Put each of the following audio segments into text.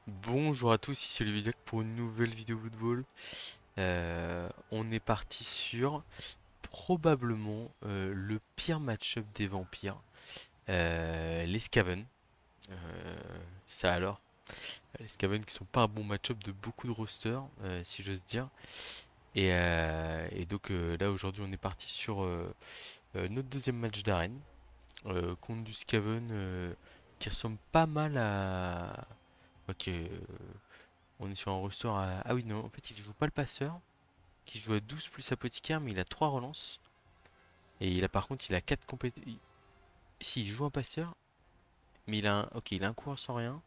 Bonjour à tous, ici Olivier pour une nouvelle vidéo football. On est parti sur probablement le pire match-up des vampires, les Skaven. Ça alors, les Skaven qui sont pas un bon match-up de beaucoup de rosters, si j'ose dire. Et donc là aujourd'hui on est parti sur notre deuxième match d'arène contre du Skaven qui ressemble pas mal à... Ok, on est sur un roster à... Ah oui, non, en fait, il joue pas le passeur, qui joue à 12 plus apothicaire, mais il a 3 relances. Et il a par contre, il a 4 compétences. Si, il joue un passeur, mais il a un... Ok, il a un coureur sans rien,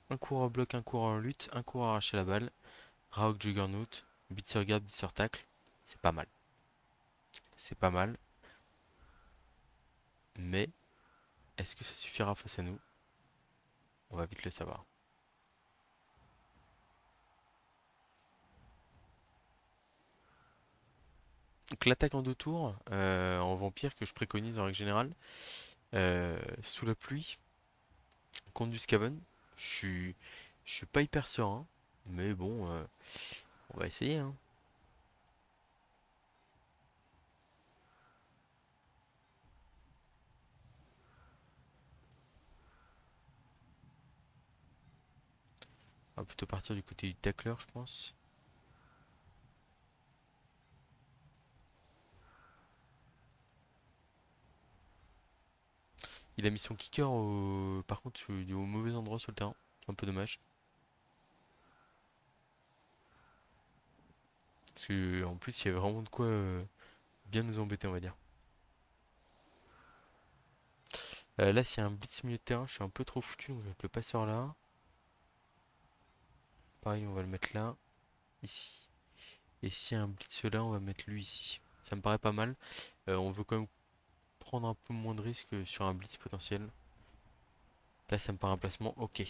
un coureur bloc, un coureur en lutte, un coureur arraché la balle, Raok Juggernaut, Blitzer garde, Blitzer tacle. C'est pas mal. C'est pas mal. Mais, est-ce que ça suffira face à nous? On va vite le savoir. Donc l'attaque en deux tours, en vampire que je préconise en règle générale, sous la pluie, contre du Skaven. Je suis, je suis pas hyper serein, mais bon, on va essayer, hein. On va plutôt partir du côté du tackler, je pense. Il a mis son kicker par contre au mauvais endroit sur le terrain. C'est un peu dommage. Parce que en plus il y avait vraiment de quoi bien nous embêter, on va dire. Là s'il y a un blitz milieu de terrain, je suis un peu trop foutu, donc je vais mettre le passeur là. Pareil, on va le mettre là, ici. Et s'il y a un blitz là, on va mettre lui ici. Ça me paraît pas mal. On veut quand même prendre un peu moins de risques sur un blitz potentiel. Là ça me paraît un placement ok.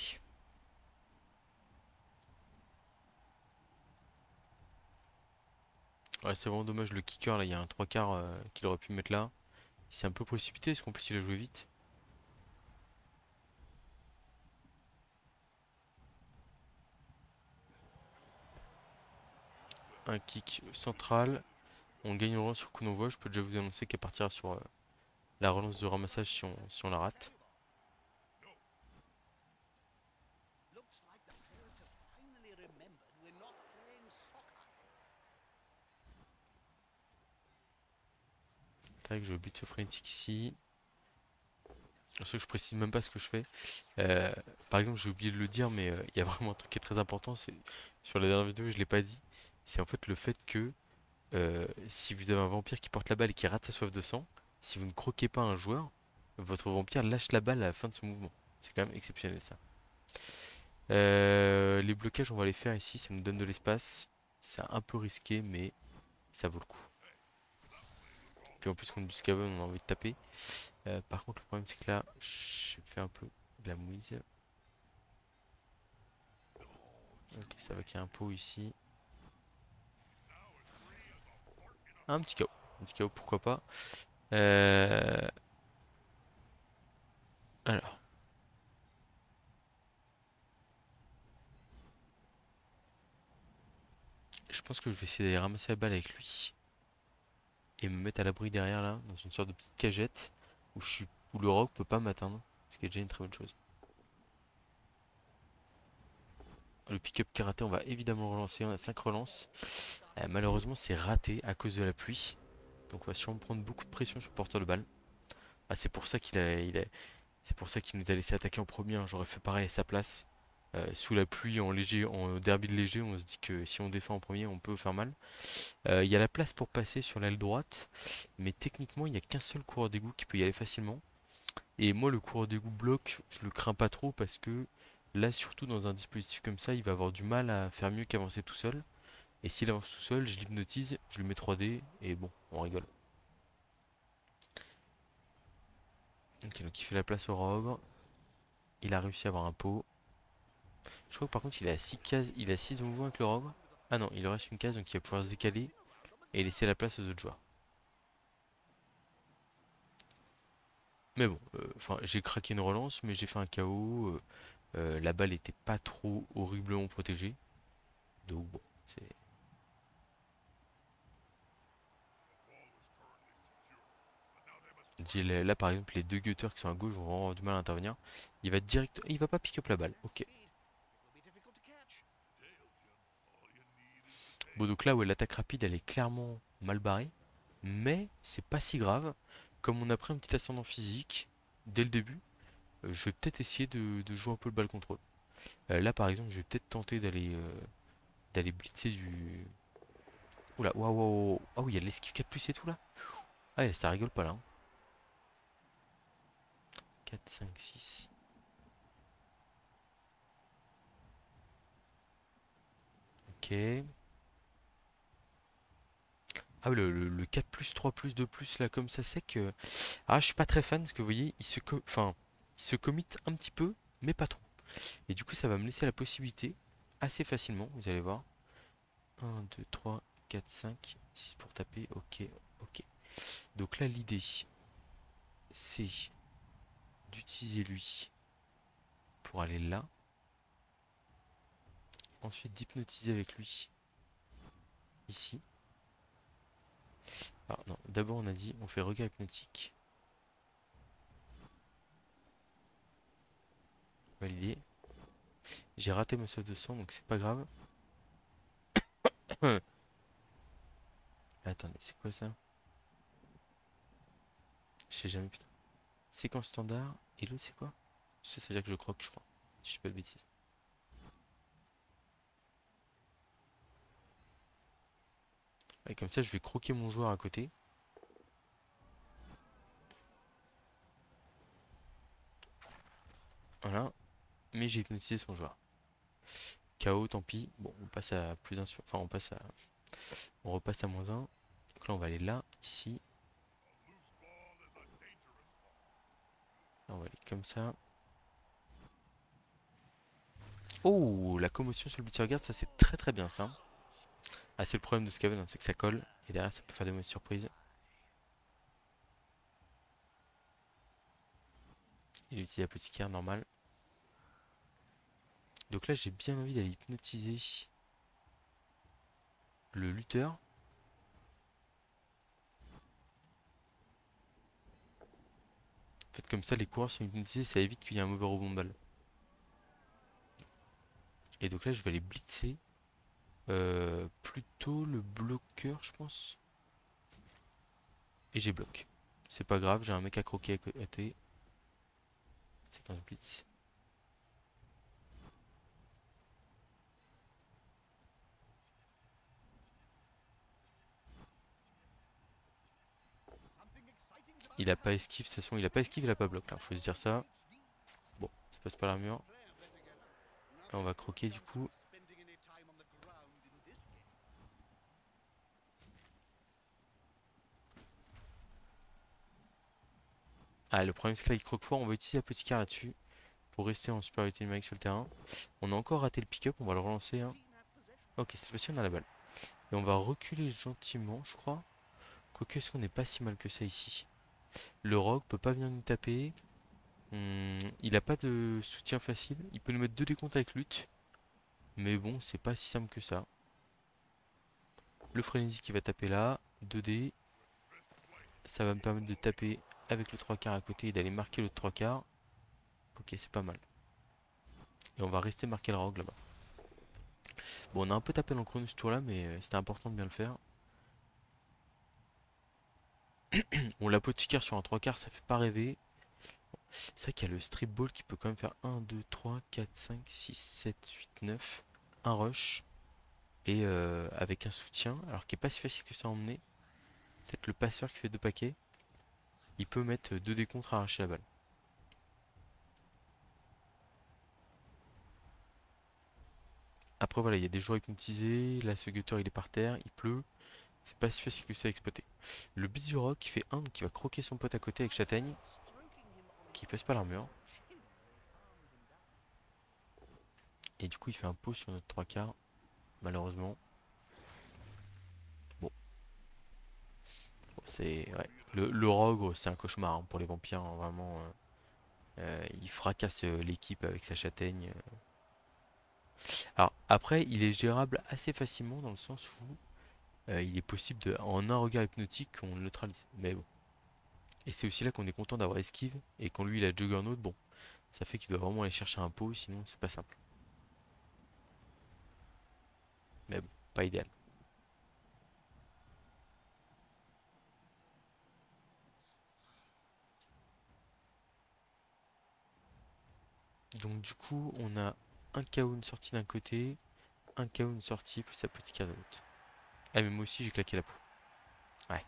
Ouais, c'est vraiment dommage le kicker là, il y a un trois quarts qu'il aurait pu mettre là. Il s'est un peu précipité, parce qu'en plus il a joué vite. Un kick central. On gagne une relance sur coup d'envoi. Je peux déjà vous annoncer qu'elle partira sur la relance de ramassage si on la rate. Tac, je blitz frénétique ici. C'est sûr que je précise même pas ce que je fais. Euh, Par exemple, j'ai oublié de le dire, mais il y a vraiment un truc qui est très important. C'est sur la dernière vidéo, je l'ai pas dit. C'est en fait le fait que si vous avez un vampire qui porte la balle et qui rate sa soif de sang, si vous ne croquez pas un joueur, votre vampire lâche la balle à la fin de son mouvement. C'est quand même exceptionnel ça. Les blocages, on va les faire ici, ça nous donne de l'espace. C'est un peu risqué, mais ça vaut le coup. Puis en plus, contre du Skaven, on a envie de taper. Par contre, le problème, c'est que là, je fais un peu de la mouise. Ok, ça va qu'il y ait un pot ici. Un petit KO. Un petit KO, pourquoi pas. Euh, alors, je pense que je vais essayer d'aller ramasser la balle avec lui. Et me mettre à l'abri derrière là, dans une sorte de petite cagette où le roc peut pas m'atteindre, ce qui est déjà une très bonne chose. Le pick-up qui est raté, on va évidemment le relancer, on a 5 relances. Malheureusement c'est raté à cause de la pluie, donc on va sûrement prendre beaucoup de pression sur le porteur de balle. Ah, c'est pour ça c'est pour ça qu'il nous a laissé attaquer en premier, hein. J'aurais fait pareil à sa place. Sous la pluie, en léger, en derby de léger, on se dit que si on défend en premier, on peut faire mal. Il y a la place pour passer sur l'aile droite, mais techniquement, il n'y a qu'un seul coureur d'égout qui peut y aller facilement. Et moi, le coureur d'égout bloc, je le crains pas trop parce que là, surtout dans un dispositif comme ça, il va avoir du mal à faire mieux qu'avancer tout seul. Et s'il avance tout seul, je l'hypnotise, je lui mets 3D et bon, on rigole. Ok, donc il fait la place au rogue. Il a réussi à avoir un pot. Je crois que par contre, il a 6 cases, il a 6 mouvements avec le rogue. Ah non, il lui reste une case, donc il va pouvoir se décaler et laisser la place aux autres joueurs. Mais bon, enfin, j'ai craqué une relance, mais j'ai fait un KO. La balle était pas trop horriblement protégée. Donc bon, c'est... Là par exemple les deux gutters qui sont à gauche vont vraiment avoir du mal à intervenir. Il va direct... Il va pas pick up la balle. Ok. Bon donc là où l'attaque rapide elle est clairement mal barrée. Mais c'est pas si grave. Comme on a pris un petit ascendant physique dès le début, je vais peut-être essayer de jouer un peu le ball control. Là par exemple je vais peut-être tenter d'aller blitzer du... Oula, waouh, waouh, waouh. Ah oui, il y a de l'esquive 4 plus et tout là. Ah ouais, ça rigole pas là, hein. 4, 5, 6. Ok. Ah oui, le 4 plus, 3 plus, 2 plus là comme ça, c'est que... Ah, je suis pas très fan parce que vous voyez, enfin, il se commit un petit peu, mais pas trop. Et du coup, ça va me laisser la possibilité, assez facilement, vous allez voir. 1, 2, 3, 4, 5, 6 pour taper. Ok, ok. Donc là, l'idée, c'est d'utiliser lui pour aller là. Ensuite, d'hypnotiser avec lui ici. Alors non, d'abord on a dit on fait regard hypnotique. Validé. J'ai raté ma sauce de sang donc c'est pas grave. Attendez, c'est quoi ça? Je sais jamais, putain. Séquence standard. Et l'autre, c'est quoi? Ça veut dire que je croque, je crois. Si je dis pas de bêtises. Et comme ça, je vais croquer mon joueur à côté. Voilà. Mais j'ai hypnotisé son joueur. KO, tant pis. Bon, on passe à plus 1 sur... Enfin, on passe à... On repasse à moins un. Donc là, on va aller là, ici. Là, on va aller comme ça. Oh, la commotion sur le beat guard, ça c'est très très bien ça. Ah, c'est le problème de Skaven, hein, c'est que ça colle. Et derrière, ça peut faire des mauvaises surprises. Il utilise l'apothicaire normal. Donc là, j'ai bien envie d'aller hypnotiser le lutteur. En fait, comme ça, les coureurs sont hypnotisés, ça évite qu'il y ait un mauvais rebond de balle. Et donc là, je vais aller blitzer. Plutôt le bloqueur, je pense. Et j'ai bloc. C'est pas grave, j'ai un mec à croquer à côté. C'est quand je blitz. Il a pas esquive, de toute façon, il a pas esquive, il a pas bloc là, faut se dire ça. Bon, ça passe pas l'armure. Là, on va croquer du coup. Ah, le problème c'est que là, il croque fort, on va utiliser l'apothicaire là-dessus. Pour rester en supériorité numérique sur le terrain. On a encore raté le pick-up, on va le relancer, hein. Ok, cette fois-ci on a la balle. Et on va reculer gentiment, je crois. Quoique, est-ce qu'on n'est pas si mal que ça ici? Le rogue peut pas venir nous taper. Il a pas de soutien facile. Il peut nous mettre 2 décomptes avec lutte. Mais bon, c'est pas si simple que ça. Le frénésie qui va taper là. 2D. Ça va me permettre de taper avec le 3 quarts à côté et d'aller marquer le 3 quarts. Ok, c'est pas mal. Et on va rester marquer le rogue là-bas. Bon, on a un peu tapé dans le chrono ce tour là, mais c'était important de bien le faire. Bon, l'apothicaire sur un 3 quarts, ça fait pas rêver. C'est vrai qu'il y a le strip ball qui peut quand même faire 1, 2, 3, 4, 5, 6, 7, 8, 9. Un rush. Et avec un soutien, alors qui est pas si facile que ça à emmener. Peut-être le passeur qui fait 2 paquets. Il peut mettre 2 décomptes à arracher la balle. Après voilà, il y a des joueurs hypnotisés. Là, ce gutter il est par terre, il pleut. C'est pas si facile que ça à exploiter. Le Rock qui fait 1, donc qui va croquer son pote à côté avec Châtaigne. Qui passe pas l'armure. Et du coup, il fait un pot sur notre 3 quarts. Malheureusement. Bon, c'est. Ouais. Le rogue, c'est un cauchemar hein, pour les vampires, hein, vraiment. Il fracasse l'équipe avec sa châtaigne. Alors après, il est gérable assez facilement dans le sens où il est possible de, en un regard hypnotique, on le neutralise. Mais bon. Et c'est aussi là qu'on est content d'avoir esquive. Et quand lui il a Juggernaut, bon, ça fait qu'il doit vraiment aller chercher un pot, sinon c'est pas simple. Mais bon, pas idéal. Donc du coup, on a un KO, une sortie d'un côté, un KO, une sortie, plus sa petite carte de l'autre. Ah mais moi aussi j'ai claqué la peau. Ouais.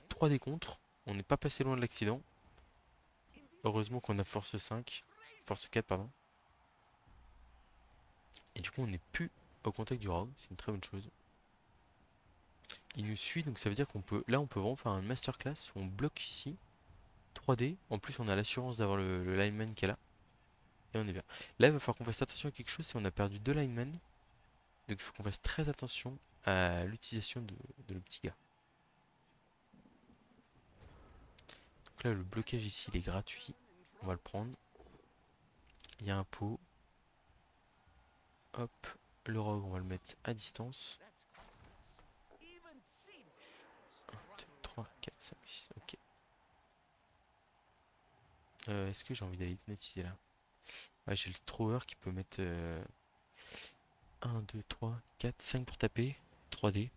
3 des contre. On n'est pas passé loin de l'accident. Heureusement qu'on a force 5. Force 4, pardon. Et du coup, on n'est plus au contact du rogue. C'est une très bonne chose. Il nous suit, donc ça veut dire qu'on peut. Là, on peut vraiment faire un masterclass. On bloque ici. 3D. En plus, on a l'assurance d'avoir le lineman qui est là. Et on est bien. Là, il va falloir qu'on fasse attention à quelque chose. C'est qu'on a perdu 2 linemen. Donc, il faut qu'on fasse très attention à l'utilisation de le petit gars. Donc là, le blocage ici, il est gratuit. On va le prendre. Il y a un pot. Hop. Le rogue, on va le mettre à distance. 1, 2, 3, 4, 5, 6. Ok. Est-ce que j'ai envie d'aller hypnotiser là? Ouais, j'ai le thrower qui peut mettre 1, 2, 3, 4, 5 pour taper. 3D.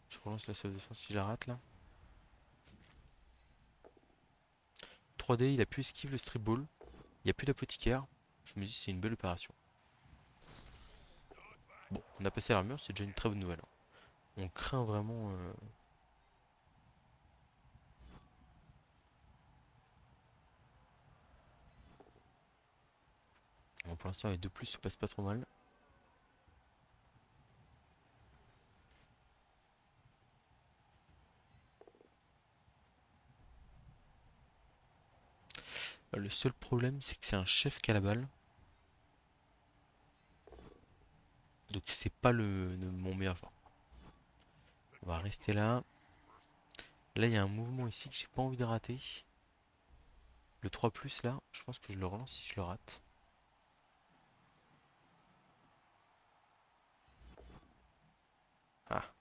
Je relance la sauce de sens si je la rate là. 3D, il a pu esquiver le strip ball. Il n'y a plus d'apothicaire. Je me dis c'est une belle opération. Bon, on a passé l'armure, c'est déjà une très bonne nouvelle, hein. On craint vraiment. Bon, pour l'instant, les 2 plus se passent pas trop mal. Le seul problème, c'est que c'est un chef qui a la balle. Donc c'est pas mon meilleur joueur. On va rester là. Là, il y a un mouvement ici que j'ai pas envie de rater. Le 3 plus là, je pense que je le relance si je le rate. Ah,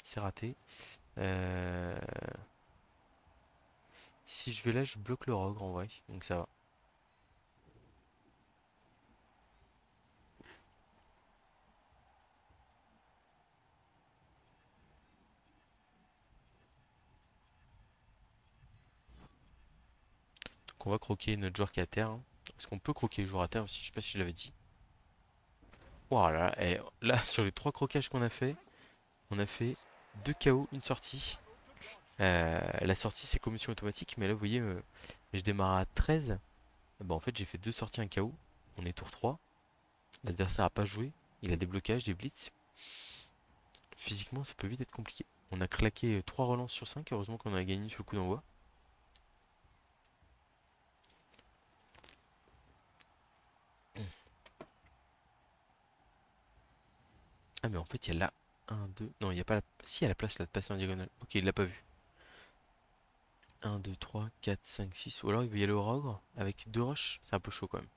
c'est raté. Euh, Si je vais là, je bloque le rogue en vrai, donc ça va. Donc on va croquer notre joueur qui est à terre, hein. Parce qu'on peut croquer le joueur à terre aussi, je sais pas si je l'avais dit. Voilà, et là sur les 3 croquages qu'on a fait, on a fait 2 KO, une sortie. La sortie c'est commotion automatique, mais là vous voyez, je démarre à 13. Bah, en fait j'ai fait 2 sorties, un KO. On est tour 3. L'adversaire a pas joué, il a des blocages, des blitz. Physiquement ça peut vite être compliqué. On a claqué 3 relances sur 5, heureusement qu'on a gagné sur le coup d'envoi. Ah mais en fait il y a là un 2 non il n'y a pas la... Si il y a la place là de passer en diagonale. Ok il l'a pas vu. Un 2 3 4 5 6. Ou alors il veut y aller au rogre avec 2 roches. C'est un peu chaud quand même.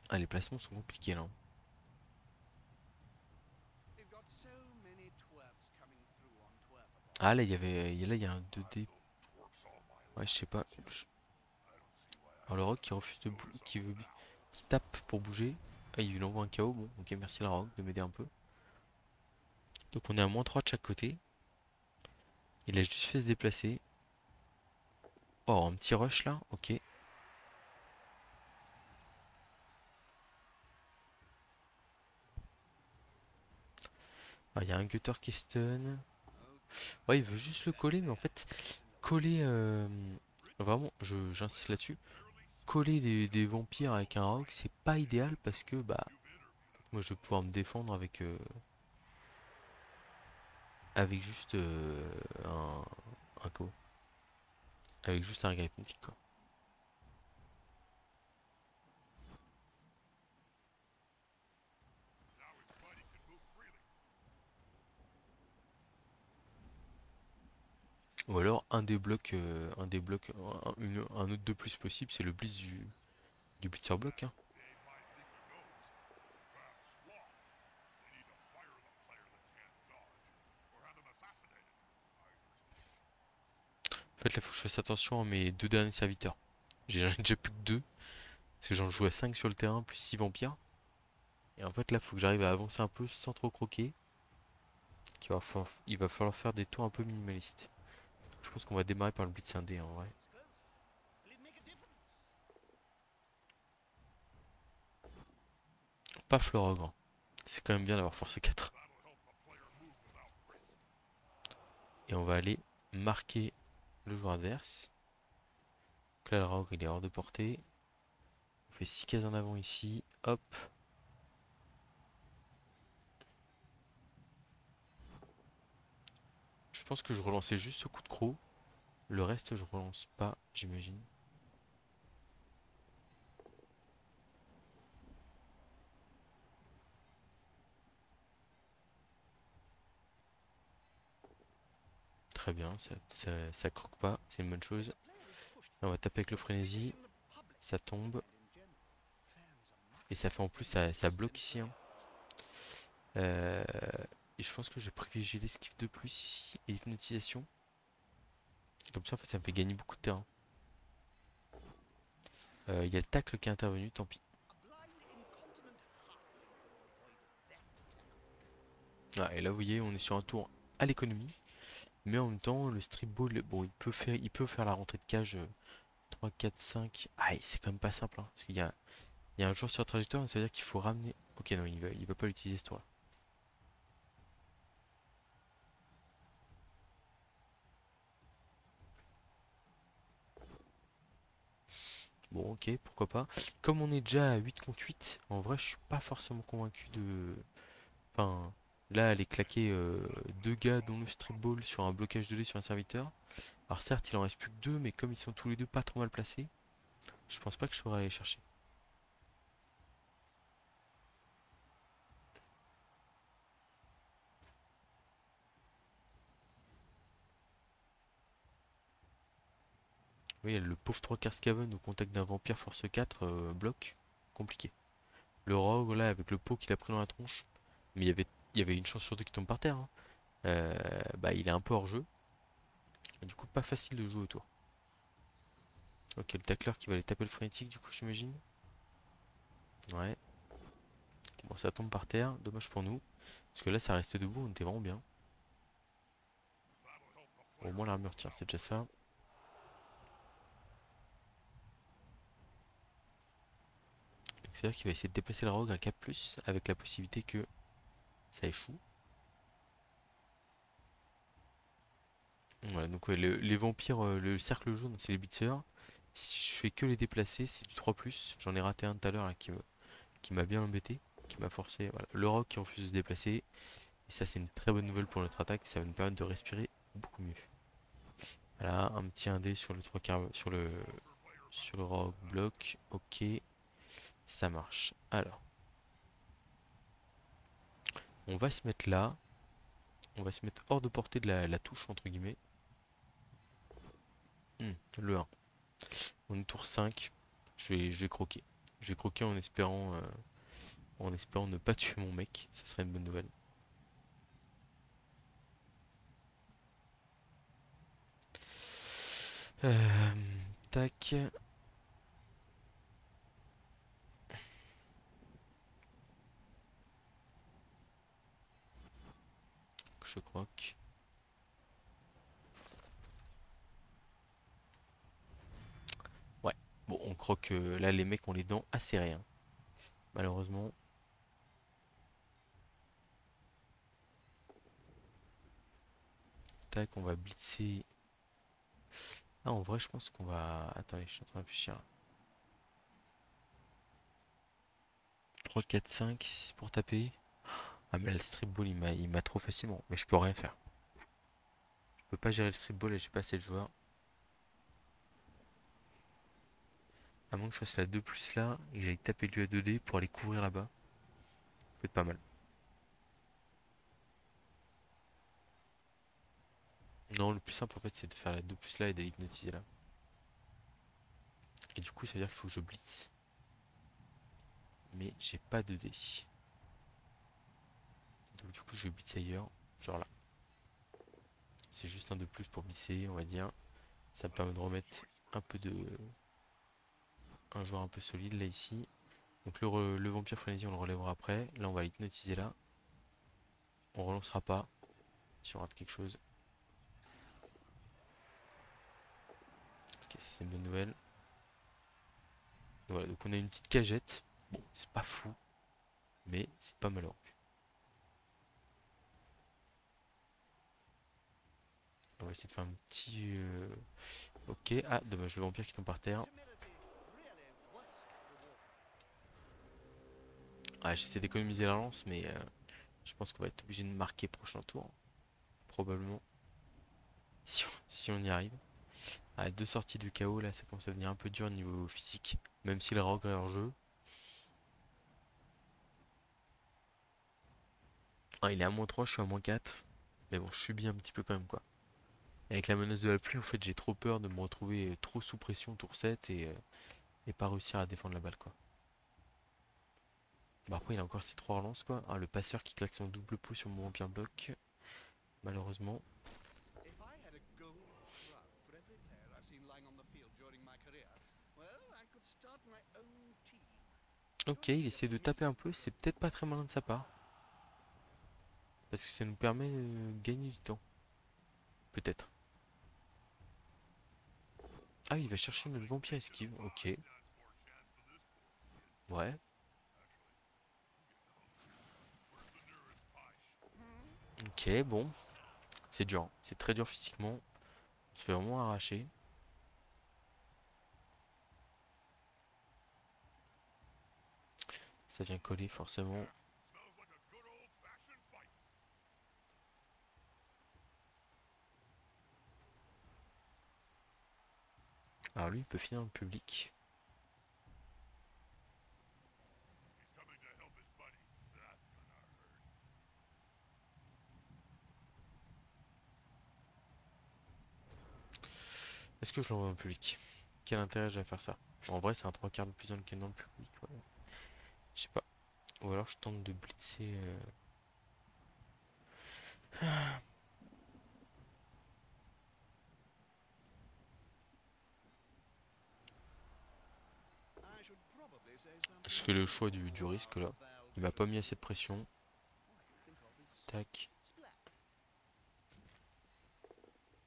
Ah les placements sont compliqués là, hein. Ah là il y avait. Là il y a un 2D. Ouais je sais pas. Alors le rogue qui refuse de qui tape pour bouger. Ah il envoie un KO. Bon ok merci la rogue de m'aider un peu. Donc on est à moins 3 de chaque côté. Il a juste fait se déplacer. Oh un petit rush là. Ok. Ah, il y a un gutter qui stun. Ouais, il veut juste le coller, mais en fait, coller. Vraiment, j'insiste là-dessus. Coller des vampires avec un rogue, c'est pas idéal parce que, bah, moi je vais pouvoir me défendre avec. avec juste un co. Avec juste un grip mythique quoi. Ou alors un autre de plus possible, c'est le blitz du blitzer block, hein. En fait là faut que je fasse attention à mes deux derniers serviteurs. J'ai déjà plus que deux, parce que j'en joue à 5 sur le terrain, plus 6 vampires. Et en fait là faut que j'arrive à avancer un peu sans trop croquer. Il va falloir faire des tours un peu minimalistes. Je pense qu'on va démarrer par le blitz indé en vrai. Pas Florogre. C'est quand même bien d'avoir force 4. Et on va aller marquer le joueur adverse. Donc là le Rogue il est hors de portée. On fait 6 cases en avant ici. Hop. Je pense que je relançais juste ce coup de croc. Le reste je relance pas, j'imagine. Très bien, ça croque pas, c'est une bonne chose. Là, on va taper avec le frénésie. Ça tombe. Et ça fait en plus, ça bloque ici, hein. Euh, et je pense que je vais privilégier l'esquive de plus ici et l'hypnotisation. Comme ça, en fait, ça me fait gagner beaucoup de terrain. Il y a le tacle qui est intervenu, tant pis. Ah, et là, vous voyez, on est sur un tour à l'économie. Mais en même temps, le strip ball, bon, il peut faire la rentrée de cage 3, 4, 5. Ah, c'est quand même pas simple, hein, parce il y a un joueur sur la trajectoire, ça veut dire qu'il faut ramener. Ok, non, il va pas l'utiliser ce tour-là. Bon, ok, pourquoi pas. Comme on est déjà à 8 contre 8, en vrai, je suis pas forcément convaincu de. Enfin, là, aller claquer deux gars dont le strip ball sur un blocage de lait sur un serviteur. Alors, certes, il en reste plus que deux, mais comme ils sont tous les deux pas trop mal placés, je pense pas que je saurais aller chercher. Oui, le pauvre 3 quarts Scaven au contact d'un vampire force 4 bloc, compliqué. Le rogue là avec le pot qu'il a pris dans la tronche, mais il y avait une chance sur deux qu'il tombe par terre, hein. Bah il est un peu hors jeu, et du coup pas facile de jouer autour. Ok, le tacleur qui va aller taper le frénétique du coup j'imagine. Ouais, bon ça tombe par terre, dommage pour nous, parce que là ça reste debout, on était vraiment bien. Bon, au moins l'armure tient, c'est déjà ça. C'est-à-dire qu'il va essayer de déplacer le rogue à 4+, avec la possibilité que ça échoue. Voilà, donc ouais, les vampires, le cercle jaune, c'est les blitzers. Si je fais que les déplacer, c'est du 3+. J'en ai raté un tout à l'heure là, qui m'a bien embêté, qui m'a forcé. Voilà. Le roc qui refuse de se déplacer. Et ça, c'est une très bonne nouvelle pour notre attaque. Ça va nous permettre de respirer beaucoup mieux. Voilà, un petit 1D sur le 3 quarts, sur le roc bloc. Ok, ça marche. Alors, on va se mettre là. On va se mettre hors de portée de la touche, entre guillemets. Le 1. On est tour 5. Je vais croquer. Je vais croquer en espérant ne pas tuer mon mec. Ça serait une bonne nouvelle. Euh, tac. Je croque. Ouais. Bon, on croque. Là, les mecs ont les dents acérées, hein. Malheureusement. Tac, on va blitzer. Ah, en vrai, je pense qu'on va. Attendez, je suis en train de réfléchir. 3, 4, 5, 6 pour taper. Ah, mais là, le strip ball, il m'a trop facilement. Mais je peux rien faire. peux pas gérer le strip ball et j'ai pas assez de joueurs. À moins que je fasse la 2 plus là et que j'aille taper lui à 2D pour aller couvrir là-bas. Ça peut être pas mal. Non, le plus simple en fait c'est de faire la 2 plus là et d'aller hypnotiser là. Et du coup ça veut dire qu'il faut que je blitz. Mais j'ai pas de dés. Donc du coup je vais blitz ailleurs. Genre là. C'est juste un de plus pour blitzer on va dire. Ça me permet de remettre un peu de... un joueur un peu solide là ici. Donc le vampire frénésie on le relèvera après. Là on va l'hypnotiser là. On relancera pas. Si on rate quelque chose. Ok, ça c'est une bonne nouvelle. Voilà, donc on a une petite cagette. Bon, c'est pas fou, mais c'est pas malheureux. On va essayer de faire un petit... Ok, ah, dommage, le vampire qui tombe par terre. Ah, j'essaie d'économiser la lance, mais je pense qu'on va être obligé de marquer prochain tour. Probablement. Si on y arrive. Ah, deux sorties de KO, là, ça commence à devenir un peu dur au niveau physique. Même si le rogue est hors jeu. Ah, il est à -3, je suis à -4. Mais bon, je subis un petit peu quand même, quoi. Avec la menace de la pluie, en fait, j'ai trop peur de me retrouver trop sous pression tour 7 et pas réussir à défendre la balle, quoi. Bon, après, il a encore ses 3 relances, quoi. Ah, le passeur qui claque son double pot sur mon vampire bloc. Malheureusement. Ok, il essaie de taper un peu. C'est peut-être pas très malin de sa part. Parce que ça nous permet de gagner du temps. Peut-être. Ah, il va chercher notre vampire esquive. Ok. Ouais. Ok, bon. C'est dur, hein. C'est très dur physiquement. On se fait vraiment arracher. Ça vient coller forcément. Alors lui, il peut finir dans le public. Est-ce que je l'envoie dans le public? Quel intérêt j'ai à faire ça? En vrai, c'est un 3/4 de plus dans le dans le public. Ouais. Je sais pas. Ou alors je tente de blitzer. Je fais le choix du risque là. Il m'a pas mis assez de pression. Tac.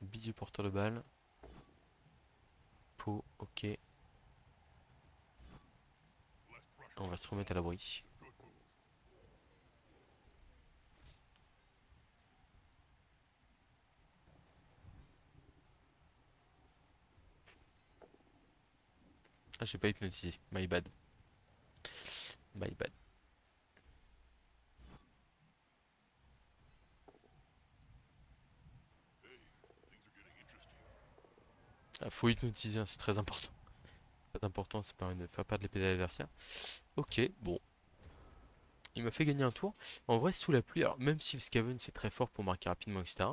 Bisous porteur de balle. Pot, ok. On va se remettre à l'abri. Ah, j'ai pas hypnotisé. My bad. My bad. Ah, faut hypnotiser, hein, c'est très important. Très important, ça permet de faire perdre l'épée de l'adversaire. Ok, bon. Il m'a fait gagner un tour. En vrai, sous la pluie, alors même si le Skaven c'est très fort pour marquer rapidement, etc.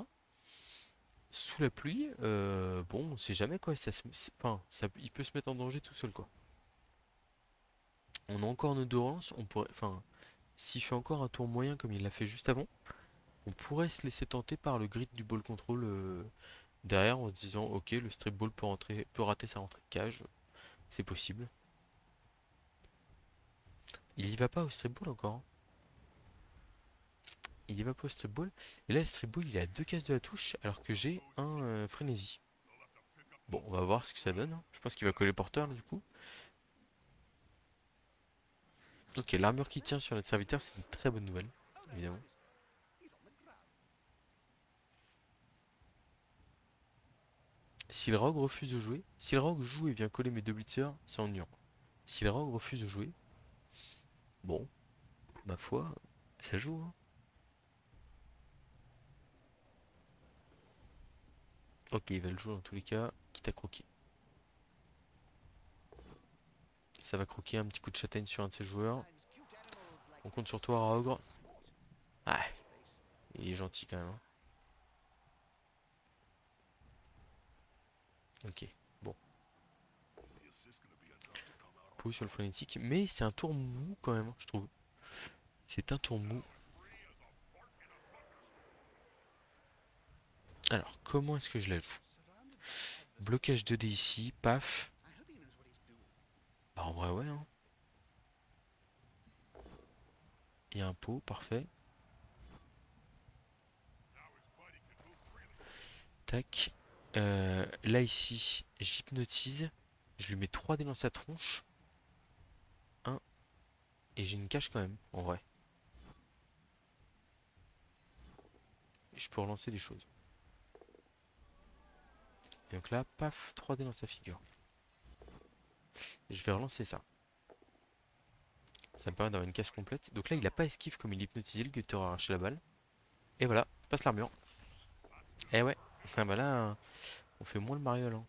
Sous la pluie, bon, on sait jamais quoi. Enfin, il peut se mettre en danger tout seul, quoi. On a encore nos deux relances, on pourrait. Enfin, s'il fait encore un tour moyen comme il l'a fait juste avant, on pourrait se laisser tenter par le grid du ball control derrière en se disant ok le strip ball peut rater sa rentrée de cage, c'est possible. Il y va pas au strip ball encore, hein. Il y va pas au strip ball. Et là le strip ball il est à 2 cases de la touche alors que j'ai un frénésie. Bon on va voir ce que ça donne, hein. Je pense qu'il va coller porteur là, du coup. Ok, l'armure qui tient sur notre serviteur c'est une très bonne nouvelle, évidemment. Si le rogue refuse de jouer, si le rogue joue et vient coller mes deux blitzers, c'est ennuyant. Si le rogue refuse de jouer, bon, ma foi, ça joue, hein. Ok, il va le jouer dans tous les cas, quitte à croquer. Ça va croquer un petit coup de châtaigne sur un de ses joueurs. On compte sur toi, Raogre. Ah, il est gentil quand même, hein. Ok, bon. Pou sur le frénétique. Mais c'est un tour mou quand même, hein, je trouve. C'est un tour mou. Alors, comment est-ce que je la joue? Blocage 2D ici, paf. Bah en vrai, ouais, hein. Il y a un pot, parfait. Tac. Là, ici, j'hypnotise. Je lui mets 3 dés dans sa tronche. Un. Et j'ai une cage quand même, en vrai. Et je peux relancer des choses. Et donc là, paf, 3 dés dans sa figure. Et je vais relancer ça. Ça me permet d'avoir une cage complète. Donc là, il a pas esquive comme il hypnotisait, le gutter a arraché la balle. Et voilà, passe l'armure. Et ouais. Ah bah là, on fait moins le mariole, hein.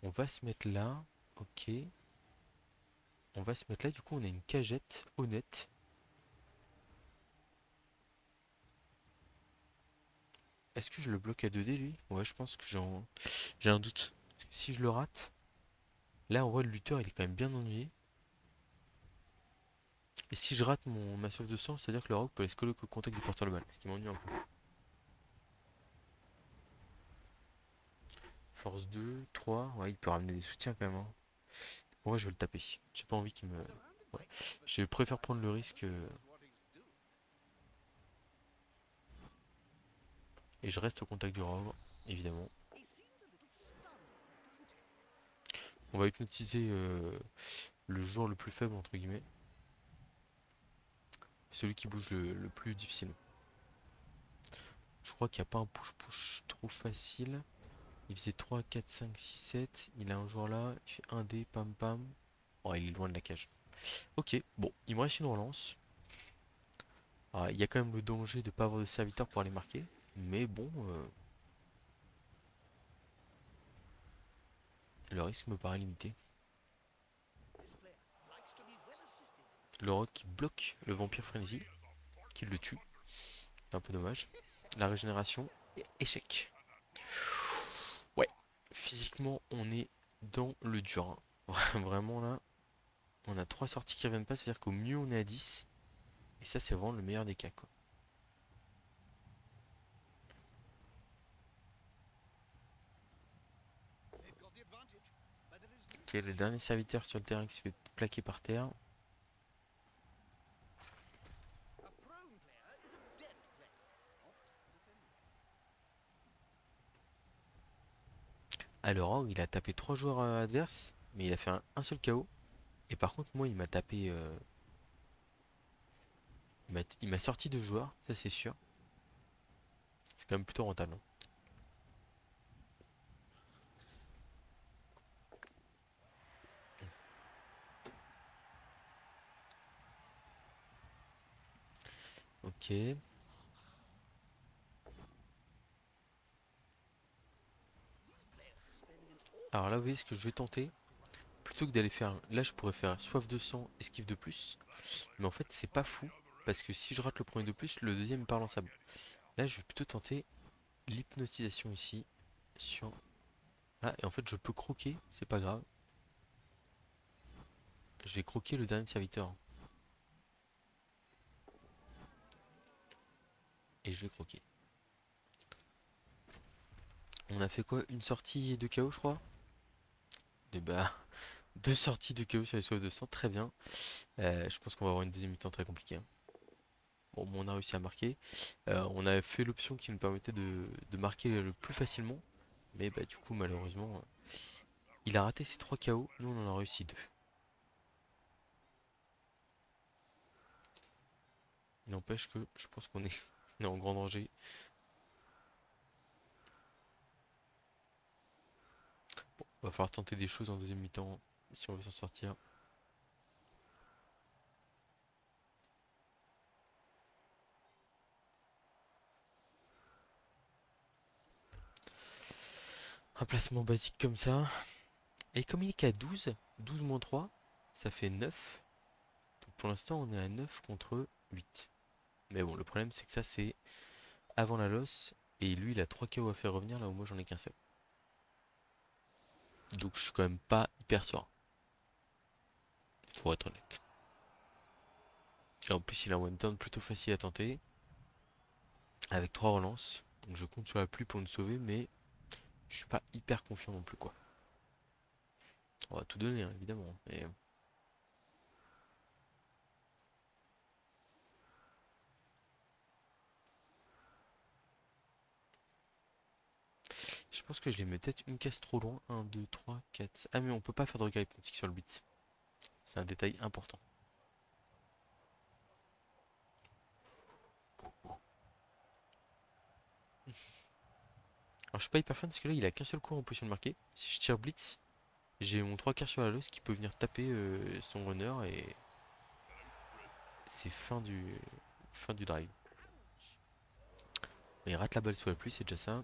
On va se mettre là. Ok. On va se mettre là. Du coup, on a une cagette honnête. Est-ce que je le bloque à 2D lui? Ouais, je pense que j'ai un doute. Parce que si je le rate, là en vrai le lutteur il est quand même bien ennuyé. Et si je rate ma sauve de sang, c'est-à-dire que le rogue peut aller se coller au contact du porteur de balle. Ce qui m'ennuie un peu. Force 2, 3. Ouais, il peut ramener des soutiens quand même, hein. Ouais, je vais le taper. J'ai pas envie qu'il me. Ouais. Je préfère prendre le risque. Et je reste au contact du rogue, évidemment. On va hypnotiser le joueur le plus faible, entre guillemets. Celui qui bouge le plus difficilement. Je crois qu'il n'y a pas un push-push trop facile. Il faisait 3, 4, 5, 6, 7. Il a un joueur là. Il fait 1 dé, pam pam. Oh, il est loin de la cage. Ok, bon, il me reste une relance. Ah, il y a quand même le danger de ne pas avoir de serviteur pour aller marquer. Mais bon, le risque me paraît limité. Le rogue qui bloque le vampire frénésie, qui le tue. C'est un peu dommage. La régénération, échec. Ouais, physiquement, on est dans le dur, hein. Vraiment là, on a 3 sorties qui reviennent pas, c'est-à-dire qu'au mieux on est à 10. Et ça, c'est vraiment le meilleur des cas, quoi. Ok, le dernier serviteur sur le terrain qui se fait plaquer par terre. Alors, il a tapé 3 joueurs adverses, mais il a fait un seul KO. Et par contre, moi, il m'a tapé. Il m'a sorti 2 joueurs, ça c'est sûr. C'est quand même plutôt rentable, hein. Ok. Alors là, vous voyez ce que je vais tenter. Plutôt que d'aller faire. Là, je pourrais faire soif de sang, esquive de plus. Mais en fait, c'est pas fou. Parce que si je rate le premier de plus, le deuxième part lançable. Là, je vais plutôt tenter l'hypnotisation ici. Sur. Ah, et en fait, je peux croquer, c'est pas grave. Je vais croquer le dernier serviteur. Et je vais croquer. On a fait quoi? Une sortie de KO, je crois? Et bah, 2 sorties de KO sur les soifs de sang, très bien. Je pense qu'on va avoir une deuxième mi-temps très compliquée, hein. Bon, on a réussi à marquer. On a fait l'option qui nous permettait de marquer le plus facilement. Mais bah, du coup, malheureusement, il a raté ses 3 KO. Nous, on en a réussi 2. Il n'empêche que je pense qu'on est, on est en grand danger. Bon, va falloir tenter des choses en deuxième mi-temps si on veut s'en sortir. Un placement basique comme ça. Et comme il est qu'à 12, 12 moins 3, ça fait 9. Donc pour l'instant, on est à 9 contre 8. Mais bon, le problème, c'est que ça, c'est avant la loss. Et lui, il a 3 KO à faire revenir, là où moi, j'en ai qu'un seul. Donc je suis quand même pas hyper serein, pour être honnête. Et en plus, il a un one turn plutôt facile à tenter, avec 3 relances. Donc je compte sur la pluie pour nous sauver, mais je suis pas hyper confiant non plus, quoi. On va tout donner, hein, évidemment. Mais je pense que je les mets peut-être une case trop loin. Un, 2, 3, 4. Ah, mais on peut pas faire de regard hypnotique sur le beat. C'est un détail important. Alors je suis pas hyper fan parce que là il a qu'un seul coup en position de marquer. Si je tire blitz, j'ai mon 3 quarts sur la losse qui peut venir taper son runner et c'est fin du drive. Mais il rate la balle sous la pluie, c'est déjà ça.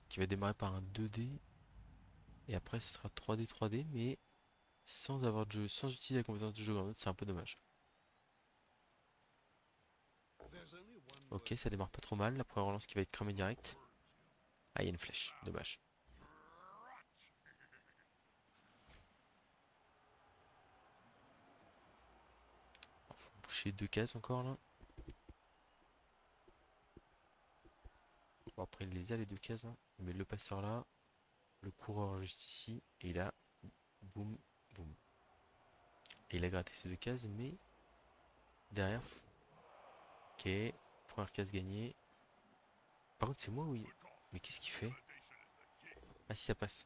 Qui va démarrer par un 2D. Et après ce sera 3D 3D mais sans avoir de jeu, sans utiliser la compétence de jeu en autre, c'est un peu dommage. Ok, ça démarre pas trop mal. La première relance qui va être cramée direct. Ah, il y a une flèche, dommage. Faut boucher deux cases encore là. Bon, après il les a les deux cases, hein. Il met le passeur là, le coureur juste ici, et là, boum, boum. Et il a gratté ces deux cases, mais derrière, ok, première case gagnée. Par contre, c'est moi, oui. Mais qu'est-ce qu'il fait? Ah, si ça passe.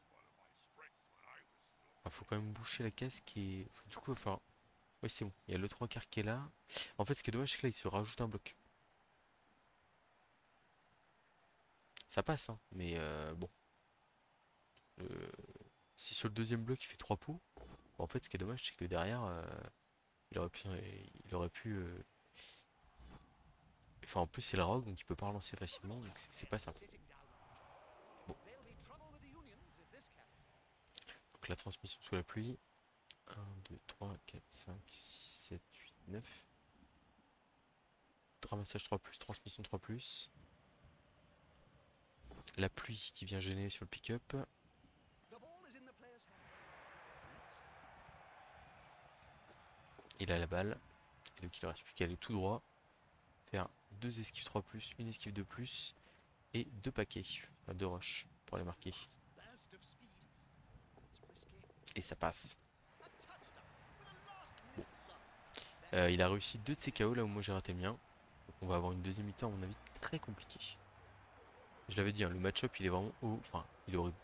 Ah, faut quand même boucher la case qui est. Du coup, il va falloir. Oui, c'est bon. Il y a le 3 quarts qui est là. En fait, ce qui est dommage, c'est que là, il se rajoute un bloc. Ça passe, hein. Mais bon. Euh, Si sur le deuxième bloc, il fait 3 pots, bon, en fait, ce qui est dommage, c'est que derrière, il aurait pu. Enfin, en plus, c'est le rogue, donc il peut pas relancer facilement, donc c'est pas simple. Bon, donc la transmission sous la pluie. Un, 2, 3, 4, 5, 6, 7, 8, 9. Ramassage 3+, transmission 3+. La pluie qui vient gêner sur le pick-up. Il a la balle. Et donc il ne reste plus qu'à aller tout droit. Faire deux esquives 3+, une esquive 2+, et deux paquets, enfin, deux roches pour les marquer. Et ça passe. Bon. Il a réussi deux de ses KO là où moi j'ai raté le mien. Donc on va avoir une deuxième mi-temps à mon avis très compliquée. Je l'avais dit, hein, le match-up il est vraiment haut. Enfin, il est horrible.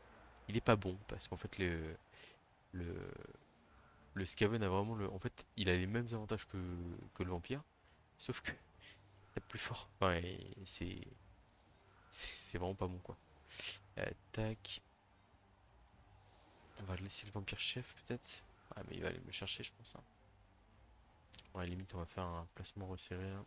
Il est pas bon parce qu'en fait le, le Skaven a vraiment le. En fait, il a les mêmes avantages que le vampire. Sauf que tape plus fort. Ouais, c'est vraiment pas bon quoi. Tac. On va laisser le vampire chef peut-être. Ah mais il va aller me chercher je pense, hein. Ouais, limite on va faire un placement resserré là.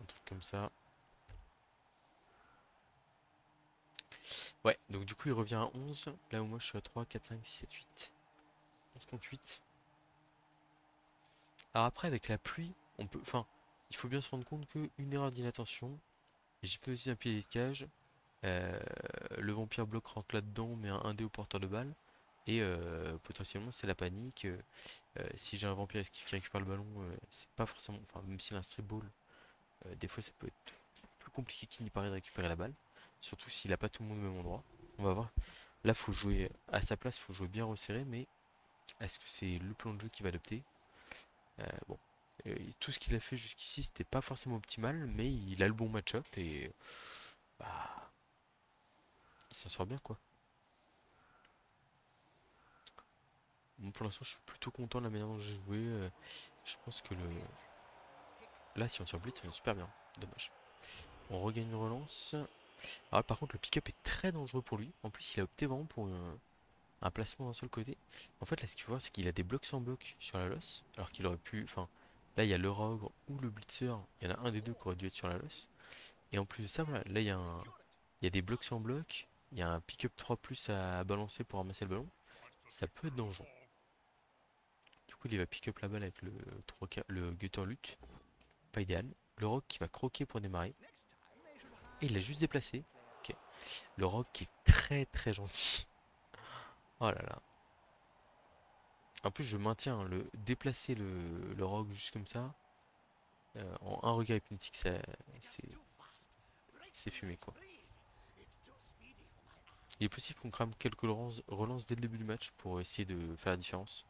Un truc comme ça. Ouais, donc du coup il revient à 11. Là où moi je suis à 3, 4, 5, 6, 7, 8. 11 contre 8. Alors après avec la pluie, on peut. Enfin, il faut bien se rendre compte qu'une erreur d'inattention. J'hypnotise un pilier de cage. euh, le vampire bloc rentre là-dedans, met un dé au porteur de balle. Et potentiellement c'est la panique. Si j'ai un vampire esquive qui récupère le ballon, c'est pas forcément. Enfin, même s'il a un strip ball, des fois ça peut être plus compliqué qu'il n'y paraît de récupérer la balle. Surtout s'il a pas tout le monde au même endroit. On va voir. Là, faut jouer à sa place, faut jouer bien resserré, mais est-ce que c'est le plan de jeu qui va adopter? Bon. Tout ce qu'il a fait jusqu'ici, c'était pas forcément optimal, mais il a le bon match-up et bah, il s'en sort bien quoi. Bon, pour l'instant, je suis plutôt content de la manière dont j'ai joué. Je pense que le. Là, si on tire blitz, on est super bien. Dommage. On regagne une relance. Ah, par contre, le pick-up est très dangereux pour lui. En plus, il a opté vraiment pour un placement d'un seul côté. En fait, là, ce qu'il faut voir, c'est qu'il a des blocs sans bloc sur la loss, alors qu'il aurait pu. Enfin, là, il y a le Rogue ou le Blitzer. Il y en a un des deux qui aurait dû être sur la loss. Et en plus de ça, voilà, là, il y a des blocs sans bloc. Il y a un pick-up 3 plus à balancer pour ramasser le ballon. Ça peut être dangereux. Du coup, il va pick-up la balle avec le 3K, le Gutter Lutte. Pas idéal. Le Rogue qui va croquer pour démarrer. Et il l'a juste déplacé. Ok. Le Rogue qui est très très gentil. Oh là là. En plus, je maintiens le déplacer le rogue juste comme ça. En un regard hypnotique, c'est c'est fumé quoi. Il est possible qu'on crame quelques relances dès le début du match pour essayer de faire la différence.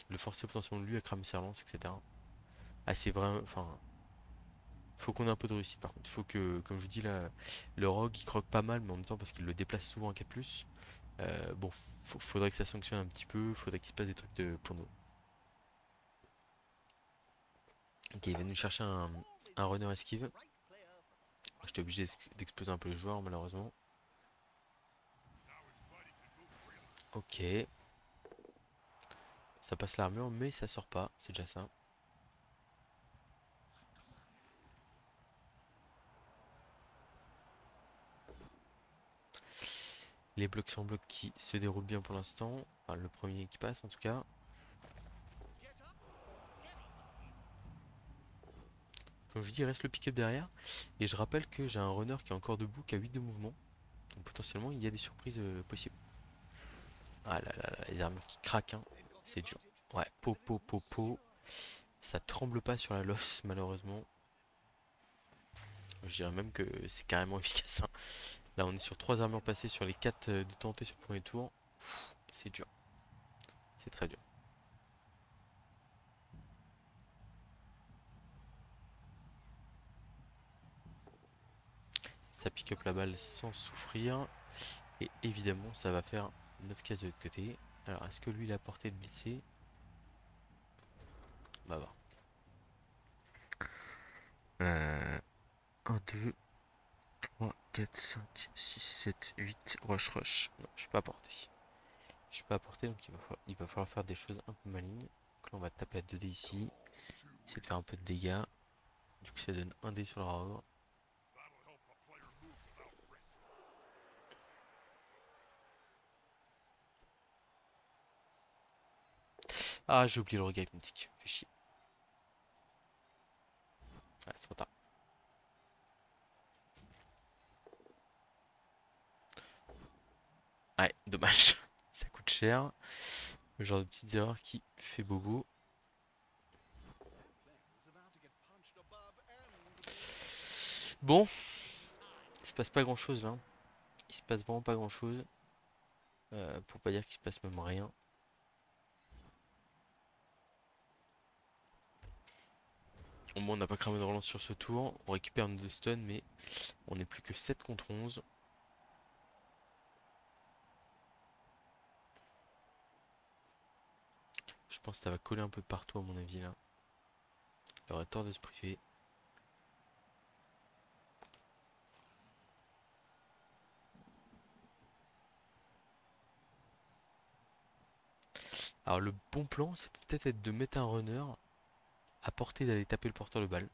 Le forcer potentiellement lui à cramer ses relances, etc. Ah, c'est vraiment. Enfin, faut qu'on ait un peu de réussite par contre. Il faut que, comme je vous dis là, le rogue il croque pas mal, mais en même temps parce qu'il le déplace souvent en 4+. Bon, faudrait que ça sanctionne un petit peu, faudrait qu'il se passe des trucs pour nous. Ok, il va nous chercher un runner esquive. J'étais obligé d'exploser un peu les joueurs malheureusement. Ok. Ça passe l'armure mais ça sort pas, c'est déjà ça. Les blocs sans bloc qui se déroulent bien pour l'instant. Enfin, le premier qui passe en tout cas. Comme je dis, il reste le pick-up derrière. Et je rappelle que j'ai un runner qui est encore debout, qui a 8 de mouvement. Donc potentiellement il y a des surprises possibles. Ah là là là, les armures qui craquent, hein. C'est dur. Ouais, po. Ça tremble pas sur la loss malheureusement. Je dirais même que c'est carrément efficace, hein. Là on est sur 3 armures passées sur les 4 de tenter sur le premier tour. C'est dur. C'est très dur. Ça pick up la balle sans souffrir. Et évidemment ça va faire 9 cases de l'autre côté. Alors est-ce que lui il a porté de blitzer? Bah va. 1, 2, 3, 4, 5, 6, 7, 8. Rush. Non, je suis pas porté. Je suis pas porté donc il va falloir faire des choses un peu malignes. Donc là on va taper à 2D ici. Essayer de faire un peu de dégâts. Du coup ça donne 1D sur le Raor. Ah j'ai oublié le regard hypnotique. Fait chier. Ouais, c'est trop tard. Ouais, dommage. Ça coûte cher. Le genre de petites erreurs qui fait bobo. Bon, il se passe pas grand chose là. Il se passe vraiment pas grand chose. Pour pas dire qu'il se passe même rien. Au moins on n'a pas cramé de relance sur ce tour. On récupère nos 2 stuns mais on n'est plus que 7 contre 11. Je pense que ça va coller un peu partout à mon avis là. Il aurait tort de se priver. Alors le bon plan c'est peut-être être de mettre un runner à portée d'aller taper le porteur de balle.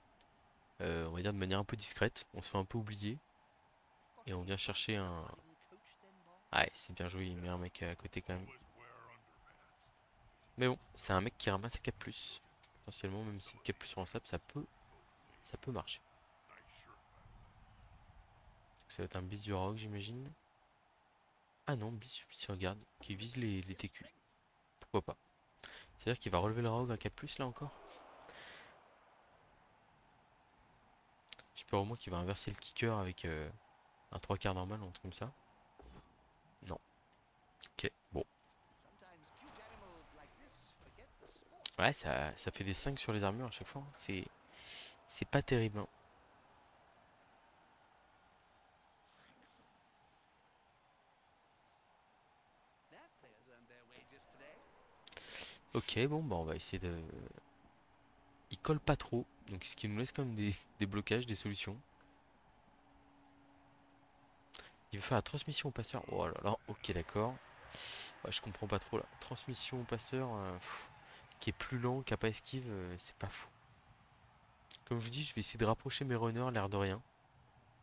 On va dire de manière un peu discrète. On se fait un peu oublier. Et on vient chercher un... Ah ouais, c'est bien joué, il met un mec à côté quand même. Mais bon, c'est un mec qui ramasse 4+. Potentiellement, même si 4+ lançable, ça peut marcher. Donc, ça va être un bis du rogue, j'imagine. Ah non, bis regarde, qui vise les TQ. Pourquoi pas. C'est-à-dire qu'il va relever le rogue à 4+, là encore. J'espère au moins qu'il va inverser le kicker avec un 3/4 normal, un truc comme ça. Non. Ok, bon. Ouais, ça fait des 5 sur les armures à chaque fois, hein. C'est pas terrible, hein. Ok, bon, bah on va essayer de... Il colle pas trop, donc ce qui nous laisse quand même des blocages, des solutions. Il va faire la transmission au passeur. Oh là là, ok d'accord. Ouais, je comprends pas trop là. Transmission au passeur, qui est plus lent, qui a pas esquive, c'est pas fou. Comme je vous dis, je vais essayer de rapprocher mes runners, l'air de rien,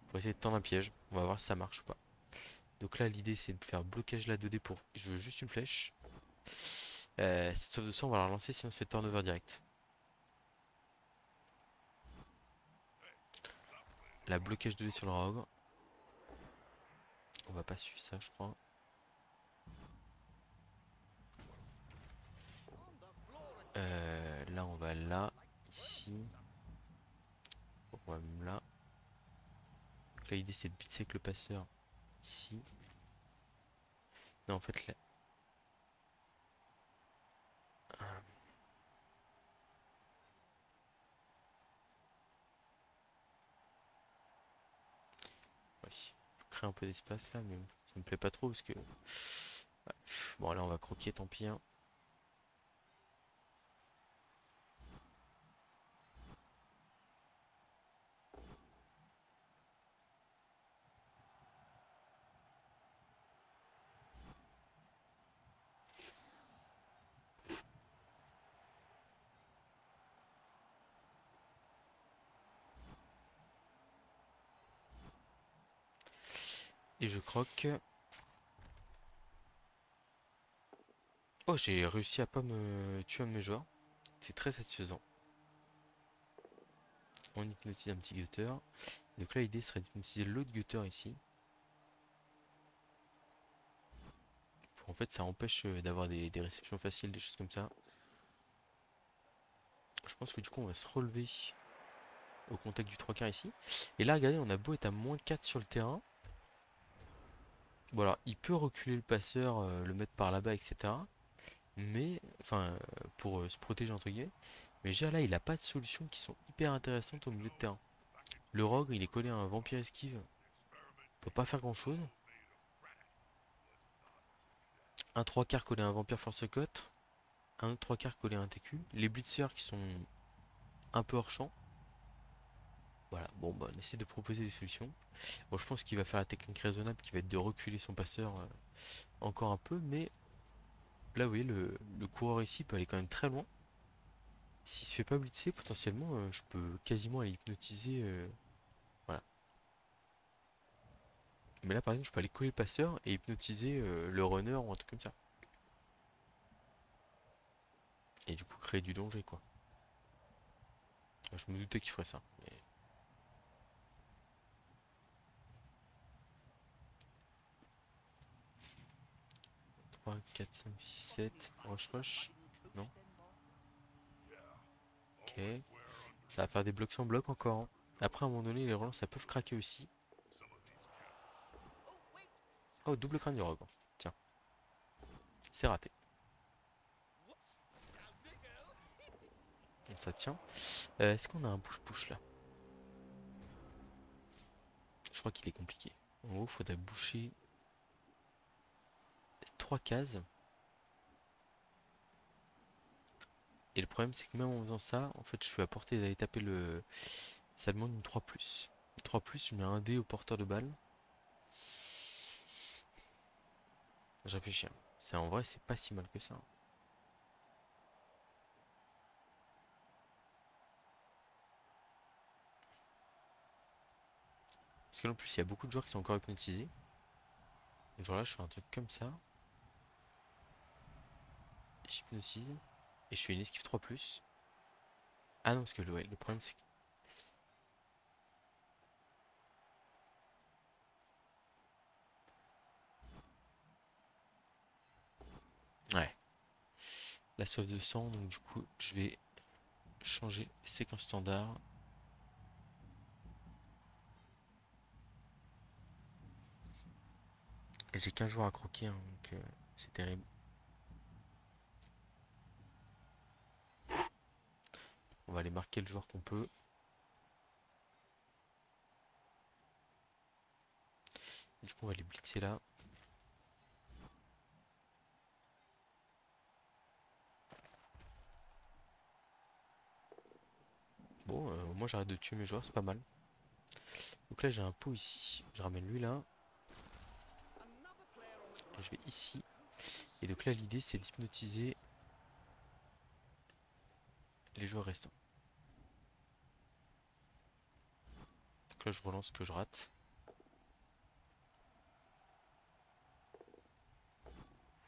pour essayer de tendre un piège. On va voir si ça marche ou pas. Donc là, l'idée, c'est de faire blocage la 2D pour... Je veux juste une flèche. Cette sauve de sang, on va la relancer si on se fait turnover direct. La blocage 2D sur le rogue. On va pas suivre ça, je crois. Là, on va là, ici. On va même là. Donc là, l'idée, c'est de blitzer avec le passeur ici. Non, en fait, là... Oui. Faut créer un peu d'espace là, mais bon, ça me plaît pas trop parce que... Ouais. Bon, là, on va croquer, tant pis, hein. Et je croque. Oh, j'ai réussi à pas me tuer un de mes joueurs. C'est très satisfaisant. On hypnotise un petit gutter. Donc là, l'idée serait d'hypnotiser l'autre gutter ici. En fait, ça empêche d'avoir des réceptions faciles, des choses comme ça. Je pense que du coup, on va se relever au contact du 3 quarts ici. Et là, regardez, on a beau être à -4 sur le terrain. Bon, alors, il peut reculer le passeur, le mettre par là-bas, etc. Mais, enfin, pour se protéger, entre guillemets. Mais déjà là, il a pas de solutions qui sont hyper intéressantes au milieu de terrain. Le rogue, il est collé à un vampire esquive. Il peut pas faire grand-chose. Un 3 quarts collé à un vampire force cote. Un autre 3 quarts collé à un TQ. Les blitzers qui sont un peu hors champ. Voilà, bon, bah, on essaie de proposer des solutions. Bon, je pense qu'il va faire la technique raisonnable qui va être de reculer son passeur encore un peu, mais là, vous voyez, le coureur ici peut aller quand même très loin. S'il se fait pas blitzer, potentiellement, je peux quasiment aller hypnotiser. Voilà. Mais là, par exemple, je peux aller coller le passeur et hypnotiser le runner ou un truc comme ça. Et du coup, créer du danger, quoi. Je me doutais qu'il ferait ça. Mais... 3, 4, 5, 6, 7. Rush, rush. Non? Ok. Ça va faire des blocs sans bloc encore, hein. Après, à un moment donné, les relances, ça peuvent craquer aussi. Oh, double crâne du rogue. Tiens, c'est raté. Donc ça tient. Est-ce qu'on a un push-push là? Je crois qu'il est compliqué. En gros, il faudrait boucher 3 cases. Et le problème, c'est que même en faisant ça, en fait, je suis à portée d'aller taper le... Ça demande une 3+. Une 3+, je mets un dé au porteur de balle. Je réfléchis, hein. C'est en vrai, c'est pas si mal que ça, hein. Parce que en plus, il y a beaucoup de joueurs qui sont encore hypnotisés. Donc, genre là, je fais un truc comme ça. J'hypnotise. Et je fais une esquive 3+. Ah non, parce que ouais, le problème, c'est que... Ouais. La soif de sang, donc du coup, je vais changer séquence standard. J'ai qu'un joueur à croquer, hein, donc c'est terrible. On va aller marquer le joueur qu'on peut. Du coup, on va les blitzer là. Bon, moi j'arrête de tuer mes joueurs, c'est pas mal. Donc là, j'ai un pot ici. Je ramène lui là. Et je vais ici. Et donc là, l'idée, c'est d'hypnotiser les joueurs restants. Donc là, je relance que je rate.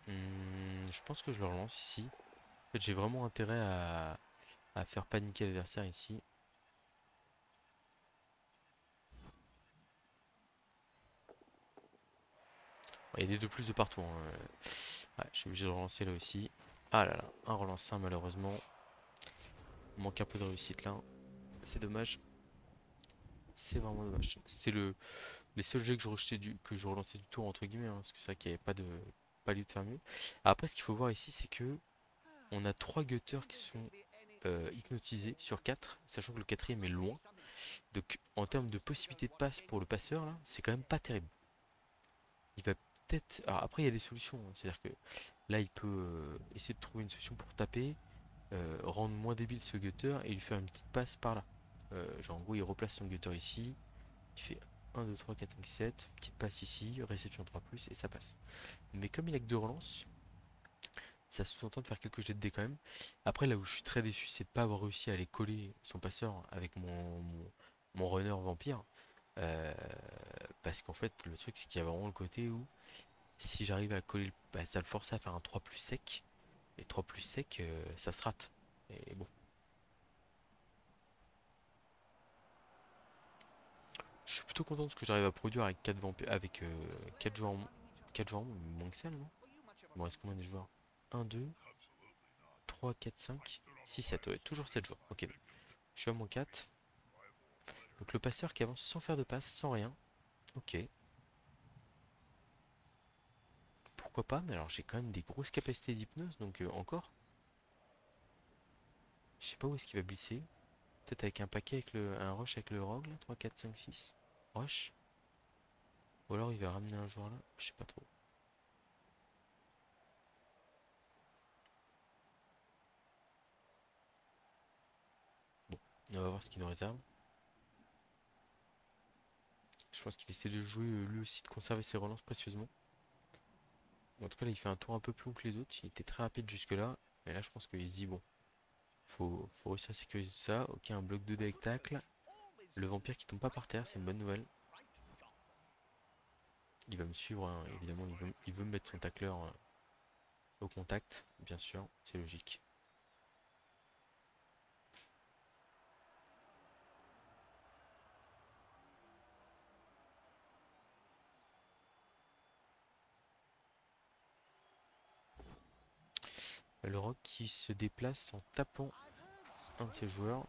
Je pense que je le relance ici. En fait, j'ai vraiment intérêt à faire paniquer l'adversaire ici. Il y a des 2 plus de partout, hein. Ouais, je suis obligé de relancer là aussi. Ah là là, un relance 1 malheureusement. Il manque un peu de réussite là. C'est dommage. C'est vraiment dommage. C'est les seuls jeux que que je relançais du tour entre guillemets, hein, parce que c'est vrai qu'il n'y avait pas lieu de faire mieux. Après, ce qu'il faut voir ici, c'est que on a 3 gutters qui sont hypnotisés sur 4, sachant que le quatrième est loin. Donc en termes de possibilité de passe pour le passeur, là, c'est quand même pas terrible. Il va peut-être. Alors après, il y a des solutions, hein. C'est-à-dire que là, il peut essayer de trouver une solution pour taper, rendre moins débile ce gutter et lui faire une petite passe par là. Genre en gros, il replace son gutter ici, il fait 1, 2, 3, 4, 5, 7, petite passe ici, réception 3 et ça passe. Mais comme il a que 2 relances, ça sous-entend de faire quelques jets de dés quand même. Après, là où je suis très déçu, c'est de ne pas avoir réussi à aller coller son passeur avec mon runner vampire. Euh, Parce qu'en fait, le truc, c'est qu'il y a vraiment le côté où si j'arrive à coller, bah, ça le force à faire un 3 plus sec. Et 3 plus sec, ça se rate. Et bon, je suis plutôt content de ce que j'arrive à produire avec 4 avec 4 joueurs, 4 joueurs, moins que ça, non? Il me reste combien de joueurs? 1, 2, 3, 4, 5, 6, 7. Ouais, toujours 7 joueurs. Ok, je suis à moins 4. Donc le passeur qui avance sans faire de passe, sans rien. Ok, pourquoi pas, mais alors j'ai quand même des grosses capacités d'hypnose, donc encore. Je sais pas où est-ce qu'il va glisser. Peut-être avec un paquet, avec un rush avec le rogue, là, 3, 4, 5, 6. Rush. Ou alors il va ramener un joueur là, je sais pas trop. Bon, on va voir ce qu'il nous réserve. Je pense qu'il essaie de jouer lui aussi, de conserver ses relances précieusement. En tout cas, là, il fait un tour un peu plus long que les autres. Il était très rapide jusque-là. Mais là, je pense qu'il se dit, bon, faut réussir à sécuriser tout ça. Ok, un bloc 2 avec tacle. Le vampire qui tombe pas par terre, c'est une bonne nouvelle. Il va me suivre, hein, évidemment, il veut me mettre son tacleur au contact, bien sûr, c'est logique. Le rock qui se déplace en tapant un de ses joueurs,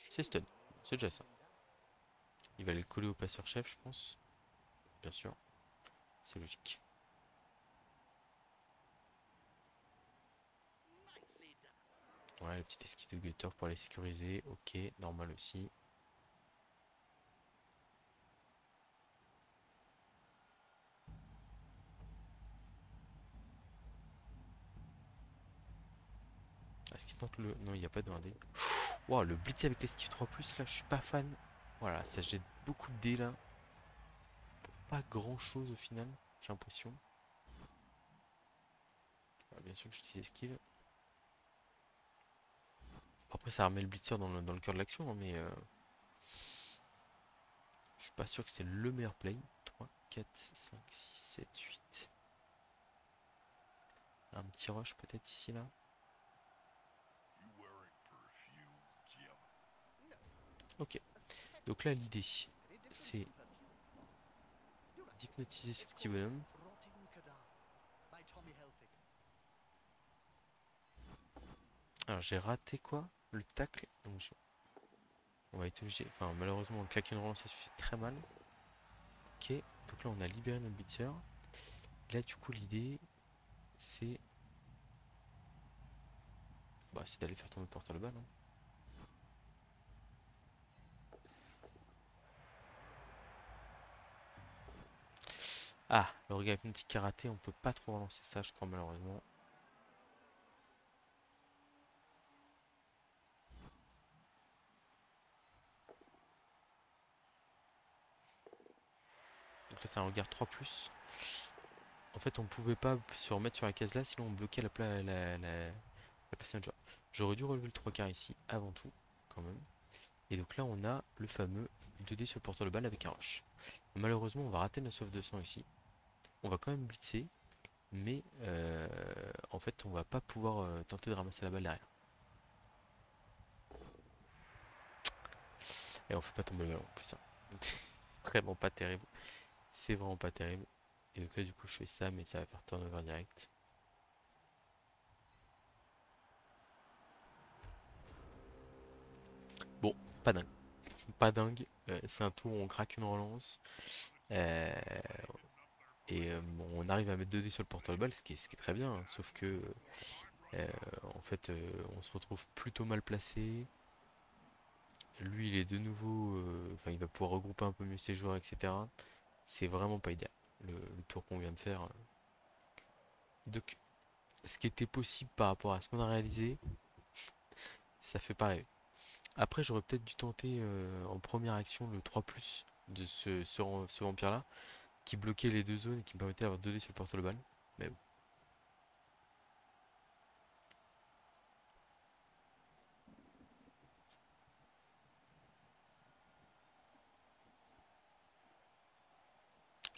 c'est stun, c'est déjà ça. Il va aller le coller au passeur chef, je pense, bien sûr, c'est logique. Ouais, le petit esquive de gutter pour les sécuriser, ok, normal aussi. Est-ce qu'il tente le... Non, il n'y a pas de 1D. Wow, le blitz avec l'esquive 3+, là, je suis pas fan. Voilà, ça jette beaucoup de dés, là. Pas grand-chose, au final, j'ai l'impression. Ah, bien sûr que j'utilise esquive. Après, ça remet le blitzer dans le cœur de l'action, hein, mais... je suis pas sûr que c'est le meilleur play. 3, 4, 5, 6, 7, 8. Un petit rush peut-être ici, là. Ok. Donc là, l'idée, c'est d'hypnotiser ce petit bonhomme. Alors j'ai raté quoi? Le tacle. Donc on va être obligé. Enfin malheureusement claquer une relance ça suffit très mal. Ok. Donc là on a libéré notre blitzer. Là du coup l'idée c'est. Bah c'est d'aller faire tomber le porteur de balle, hein. Ah, le regard avec une petite karaté, on peut pas trop relancer ça je crois malheureusement. Donc là c'est un regard 3+. En fait, on pouvait pas se remettre sur la case là, sinon on bloquait la personne de joueur. J'aurais dû relever le 3 quarts ici, avant tout, quand même. Et donc là, on a le fameux 2D sur le porteur de balle avec un rush. Malheureusement, on va rater notre sauve 200 ici. On va quand même blitzer, mais en fait, on va pas pouvoir tenter de ramasser la balle derrière. Et on fait pas tomber le ballon en plus, hein. Donc c'est vraiment pas terrible. C'est vraiment pas terrible. Et donc là, du coup, je fais ça, mais ça va faire turnover direct. Bon, pas dingue. Pas dingue. C'est un tour où on craque une relance. Euh, on arrive à mettre 2D sur le porteur de balle, ce qui est très bien, hein. Sauf que, euh, en fait, on se retrouve plutôt mal placé. Lui, il est de nouveau. Enfin, il va pouvoir regrouper un peu mieux ses joueurs, etc. C'est vraiment pas idéal, le tour qu'on vient de faire. Donc, ce qui était possible par rapport à ce qu'on a réalisé, ça fait pareil. Après, j'aurais peut-être dû tenter en première action le 3+ de ce vampire-là, qui bloquait les deux zones et qui me permettait d'avoir 2D sur le porte de balle. Mais bon.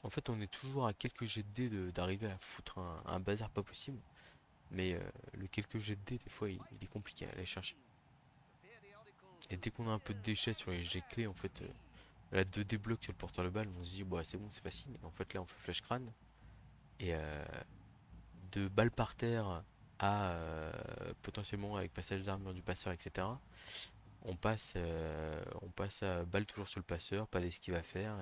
En fait, on est toujours à quelques jets de dés d'arriver à foutre un bazar pas possible. Mais le quelques jets de dés, des fois, il est compliqué à aller chercher. Et dès qu'on a un peu de déchets sur les jets clés, en fait, la 2D bloque sur le porteur de balle, on se dit, bah, c'est bon, c'est facile. Et en fait, là, on fait flash crâne. Et de balle par terre à potentiellement avec passage d'armure du passeur, etc. On passe à balle toujours sur le passeur, pas d'esquive à faire,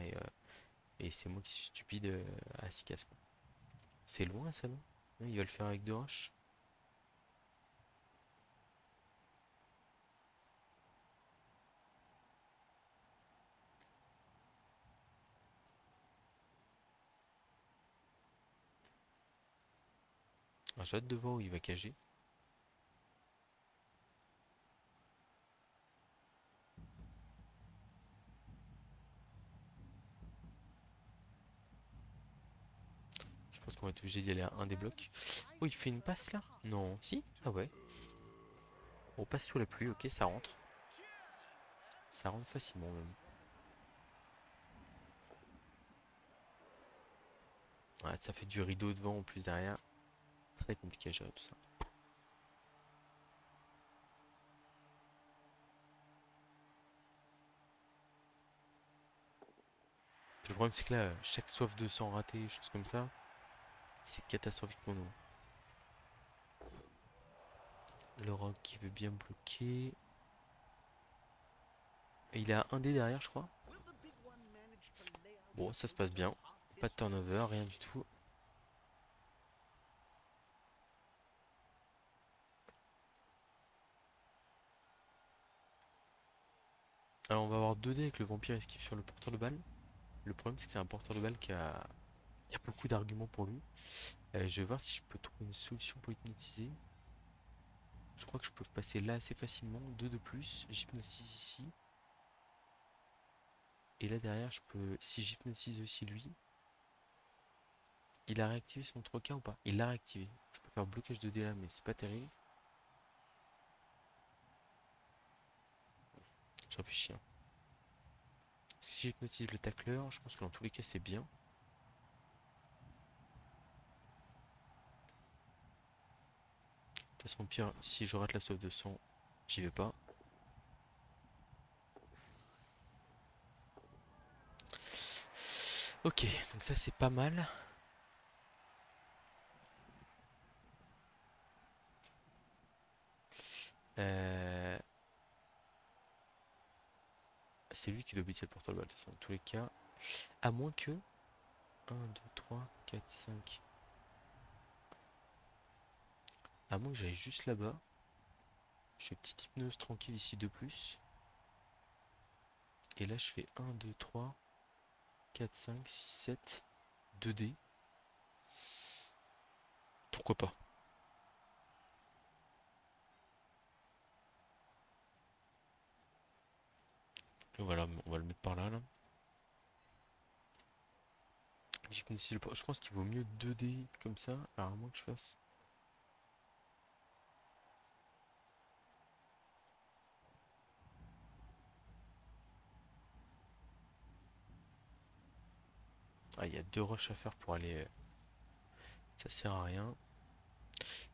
et c'est moi qui suis stupide à 6 cases, quoi. C'est loin ça, non? Non, il va le faire avec deux roches. Alors, j'ai hâte de voir où il va cager. Je pense qu'on va être obligé d'y aller à un des blocs. Oh, il fait une passe là? Non, si? Ah ouais. On passe sous la pluie, ok, ça rentre. Ça rentre facilement même. Ouais, ça fait du rideau devant en plus derrière. Très compliqué à gérer tout ça. Le problème c'est que là, chaque soif de sang raté, choses comme ça, c'est catastrophique pour nous. Le rock qui veut bien bloquer. Et il a un dé derrière, je crois. Bon, ça se passe bien. Pas de turnover, rien du tout. Alors, on va avoir 2 dés avec le vampire esquive sur le porteur de balle. Le problème, c'est que c'est un porteur de balle qui a beaucoup d'arguments pour lui. Je vais voir si je peux trouver une solution pour l'hypnotiser. Je crois que je peux passer là assez facilement. 2 de plus. J'hypnotise ici. Et là derrière, je peux. Si j'hypnotise aussi lui, il a réactivé son 3K ou pas? Il l'a réactivé. Je peux faire blocage de dés là, mais c'est pas terrible. Je réfléchis, hein. Si j'hypnotise le tacleur, je pense que dans tous les cas, c'est bien. De toute façon, pire, si je rate la sauve de sang, j'y vais pas. Ok, donc ça c'est pas mal. Euh, C'est lui qui doit blitzer le porte-balle, de toute façon, dans tous les cas. À moins que. 1, 2, 3, 4, 5. À moins que j'aille juste là-bas. Je fais petite hypnose tranquille ici de plus. Et là, je fais 1, 2, 3, 4, 5, 6, 7. 2D. Pourquoi pas? Voilà, on va le mettre par là, là. Je pense qu'il vaut mieux 2 dés comme ça. Alors à moins que je fasse. Ah, il y a 2 rushs à faire pour aller. Ça sert à rien.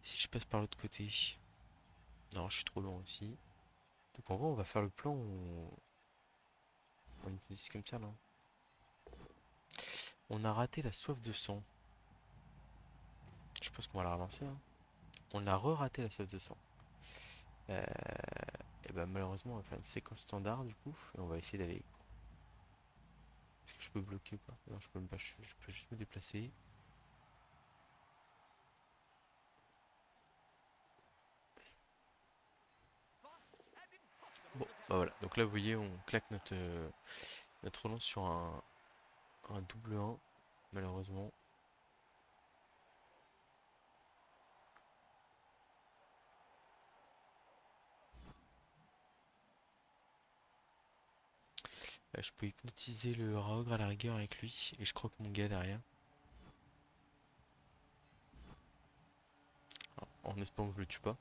Si je passe par l'autre côté. Non, je suis trop loin aussi. Donc en vrai, on va faire le plan. On utilise comme ça là. On a raté la soif de sang. Je pense qu'on va la relancer, hein. On a re-raté la soif de sang. Euh, et bah malheureusement, on va faire une séquence standard du coup. Et on va essayer d'aller. Est-ce que je peux bloquer ou pas? Non, je peux même pas. Je peux juste me déplacer. Bon, bah voilà. Donc là, vous voyez, on claque notre relance sur un double 1, malheureusement. Je peux hypnotiser le Raogre à la rigueur avec lui. Et je croque mon gars derrière. En espérant que je le tue pas.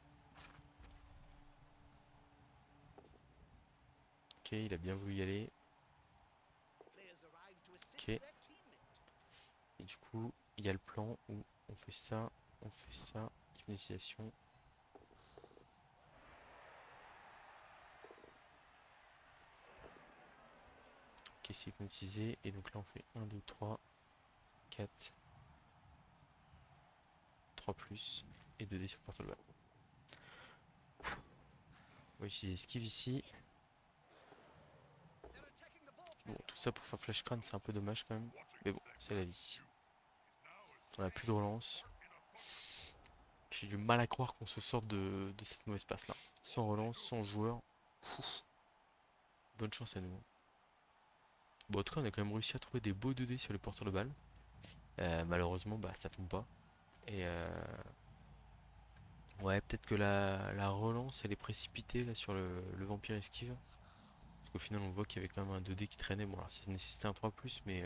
Ok, il a bien voulu y aller. Ok. Et du coup, il y a le plan où on fait ça, hypnotisation. Ok, c'est hypnotisé. Et donc là, on fait 1, 2, 3, 4, 3 plus. Et 2 dés sur porte le bal. On va utiliser esquive ici. Bon, tout ça pour faire flash crâne, c'est un peu dommage quand même. Mais bon, c'est la vie. On a plus de relance. J'ai du mal à croire qu'on se sorte de cette mauvaise passe là. Sans relance, sans joueur. Pouf. Bonne chance à nous. Bon, en tout cas, on a quand même réussi à trouver des beaux 2D sur les porteurs de balles. Malheureusement, bah ça tombe pas. Et ouais, peut-être que la relance elle est précipitée là sur le vampire esquive. Parce qu'au final, on voit qu'il y avait quand même un 2D qui traînait. Bon, alors ça nécessitait un 3, mais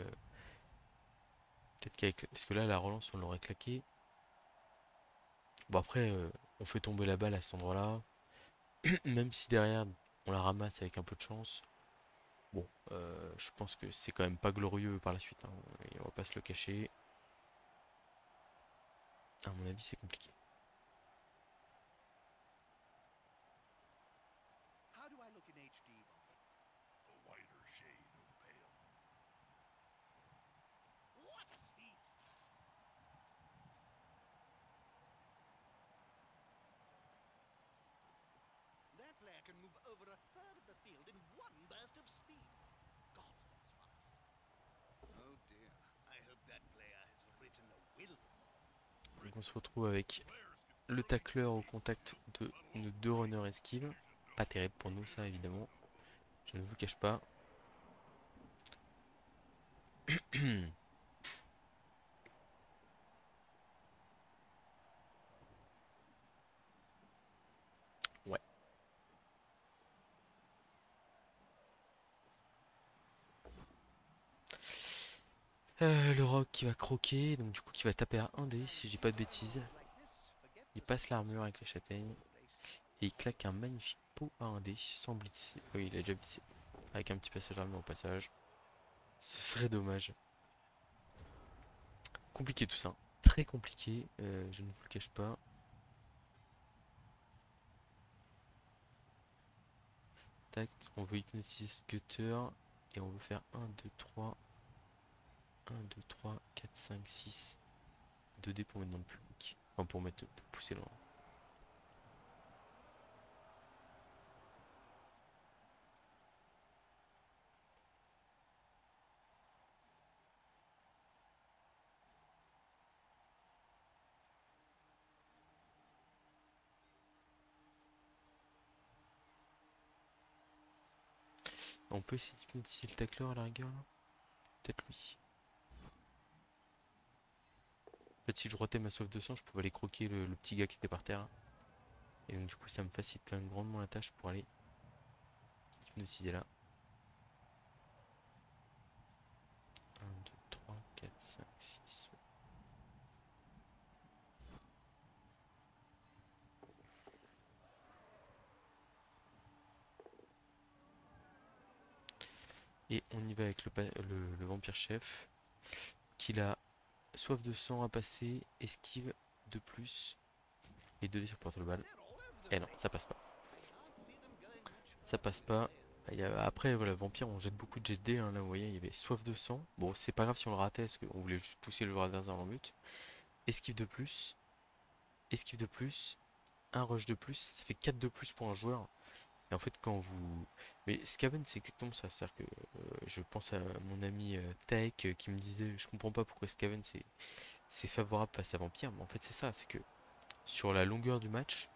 peut-être qu'avec. Parce que là, la relance, on l'aurait claqué. Bon, après, on fait tomber la balle à cet endroit-là. Même si derrière, on la ramasse avec un peu de chance. Bon, je pense que c'est quand même pas glorieux par la suite, hein, et on va pas se le cacher. À mon avis, c'est compliqué. Donc on se retrouve avec le tacleur au contact de nos 2 runners esquive. Pas terrible pour nous, ça, évidemment. Je ne vous cache pas. Ouais. Le roc qui va croquer, donc du coup qui va taper à 1 dé, si j'ai pas de bêtises. Il passe l'armure avec les châtaignes. Et il claque un magnifique pot à 1 dé, sans blitzer. Oui, il a déjà blitzé. Avec un petit passage armure au passage. Ce serait dommage. Compliqué tout ça. Très compliqué, je ne vous le cache pas. Tac, on veut hypnotiser ce gutter. Et on veut faire 1, 2, 3. 1, 2, 3, 4, 5, 6. 2 dés pour mettre dans le public. Enfin, pour pousser loin. On peut essayer d'hypnotiser le tacleur à la rigueur là. Peut-être lui. En fait, si je rotais ma sauve de sang, je pouvais aller croquer le petit gars qui était par terre. Et donc, du coup, ça me facilite quand même grandement la tâche pour aller hypnotiser là. 1, 2, 3, 4, 4, 5, 6. Et on y va avec le vampire chef, qu'il a soif de sang à passer, esquive de plus, et 2 dés sur porte le bal. Et non, ça passe pas. Ça passe pas. Après, voilà, vampire, on jette beaucoup de jet de dés, hein, là, vous voyez, il y avait soif de sang. Bon, c'est pas grave si on le ratait, parce qu'on voulait juste pousser le joueur adverse dans le but. Esquive de plus, esquive de plus, un rush de plus, ça fait 4 de plus pour un joueur. Et en fait, quand vous... Mais Skaven, c'est exactement ça. C'est-à-dire que je pense à mon ami Taek qui me disait, je comprends pas pourquoi Skaven c'est favorable face à Vampire. Mais en fait, c'est ça. C'est que sur la longueur du match,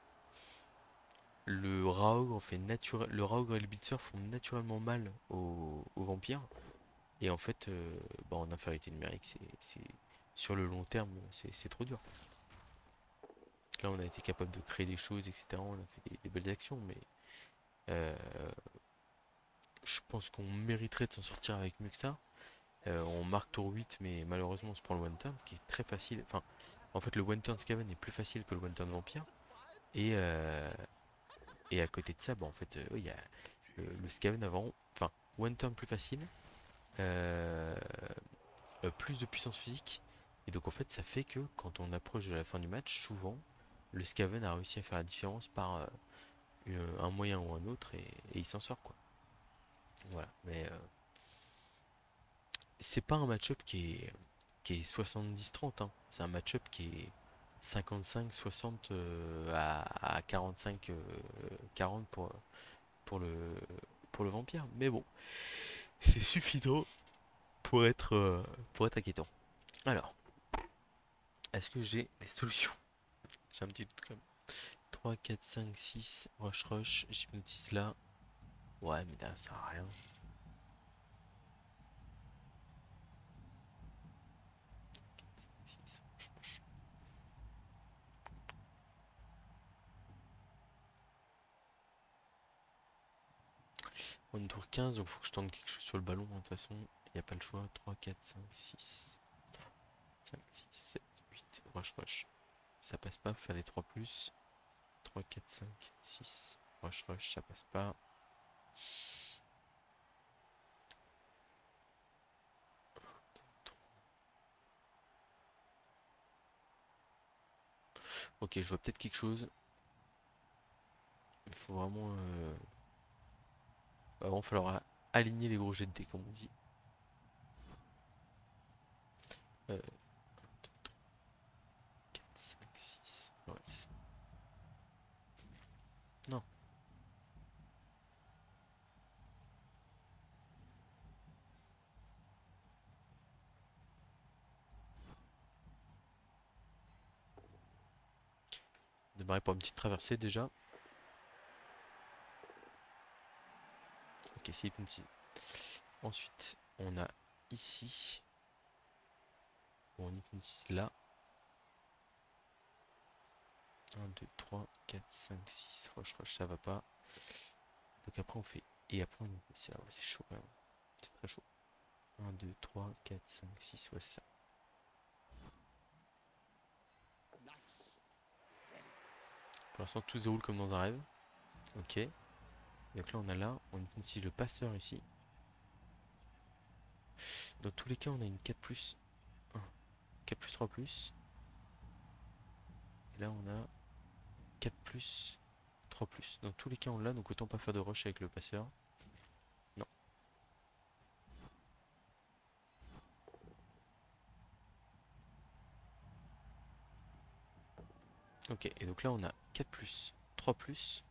le Raogre et le Blitzer font naturellement mal aux Vampires. Et en fait, bah, en infériorité numérique, sur le long terme, c'est trop dur. Là, on a été capable de créer des choses, etc. On a fait des belles actions, mais euh, je pense qu'on mériterait de s'en sortir avec mieux que ça. On marque tour 8, mais malheureusement, on se prend le one turn, qui est très facile. Enfin, en fait, le one turn Skaven est plus facile que le one turn Vampire. Et, euh, et à côté de ça, bah, en fait, oui, il y a le Skaven avant. Enfin, one turn plus facile, euh, plus de puissance physique. Et donc, en fait, ça fait que quand on approche de la fin du match, souvent, le Skaven a réussi à faire la différence par un moyen ou un autre et il s'en sort, quoi. Voilà. Mais c'est pas un match-up qui est 70-30, hein. C'est un match-up qui est 55-60 à 45 40 pour le, pour le vampire. Mais bon, c'est suffisant pour être inquiétant. Alors, est-ce que j'ai des solutions? J'ai un petit doute quand même. 3, 4, 5, 6, rush, rush, j'hypnotise là. Ouais, mais là, ça sert à rien. 6, rush, rush. On est tour 15, donc faut que je tente quelque chose sur le ballon, hein, de toute façon. Il n'y a pas le choix. 3, 4, 5, 6. 5, 6, 7, 8. Rush, rush. Ça passe pas. Faut faire des 3 plus. 3, 4, 5, 6. Rush, rush. Ça passe pas. Ok, je vois peut-être quelque chose. Il faut vraiment. Va vraiment falloir aligner les gros jets de dés, comme on dit. 1, 2, 3, 4, 5, 6. Ouais, c'est ça. Non. Démarrer par une petite traversée déjà. Ok, c'est hypnotisé. Ensuite, on a ici. Bon, on hypnotise là. 1, 2, 3, 4, 5, 6. Rush, rush, ça va pas. Donc après, on fait. Et après, c'est là, ouais, c'est chaud quand même. C'est très chaud. 1, 2, 3, 4, 5, 6. Ouais, c'est ça. Pour l'instant, tout se déroule comme dans un rêve. Ok. Donc là, on utilise le passeur ici. Dans tous les cas, on a une 4 plus 1, 4 plus 3 plus. Et là, on a 4 plus 3 plus. Dans tous les cas, on l'a, donc autant pas faire de rush avec le passeur. Non. Ok, et donc là, on a 4 plus 3 plus.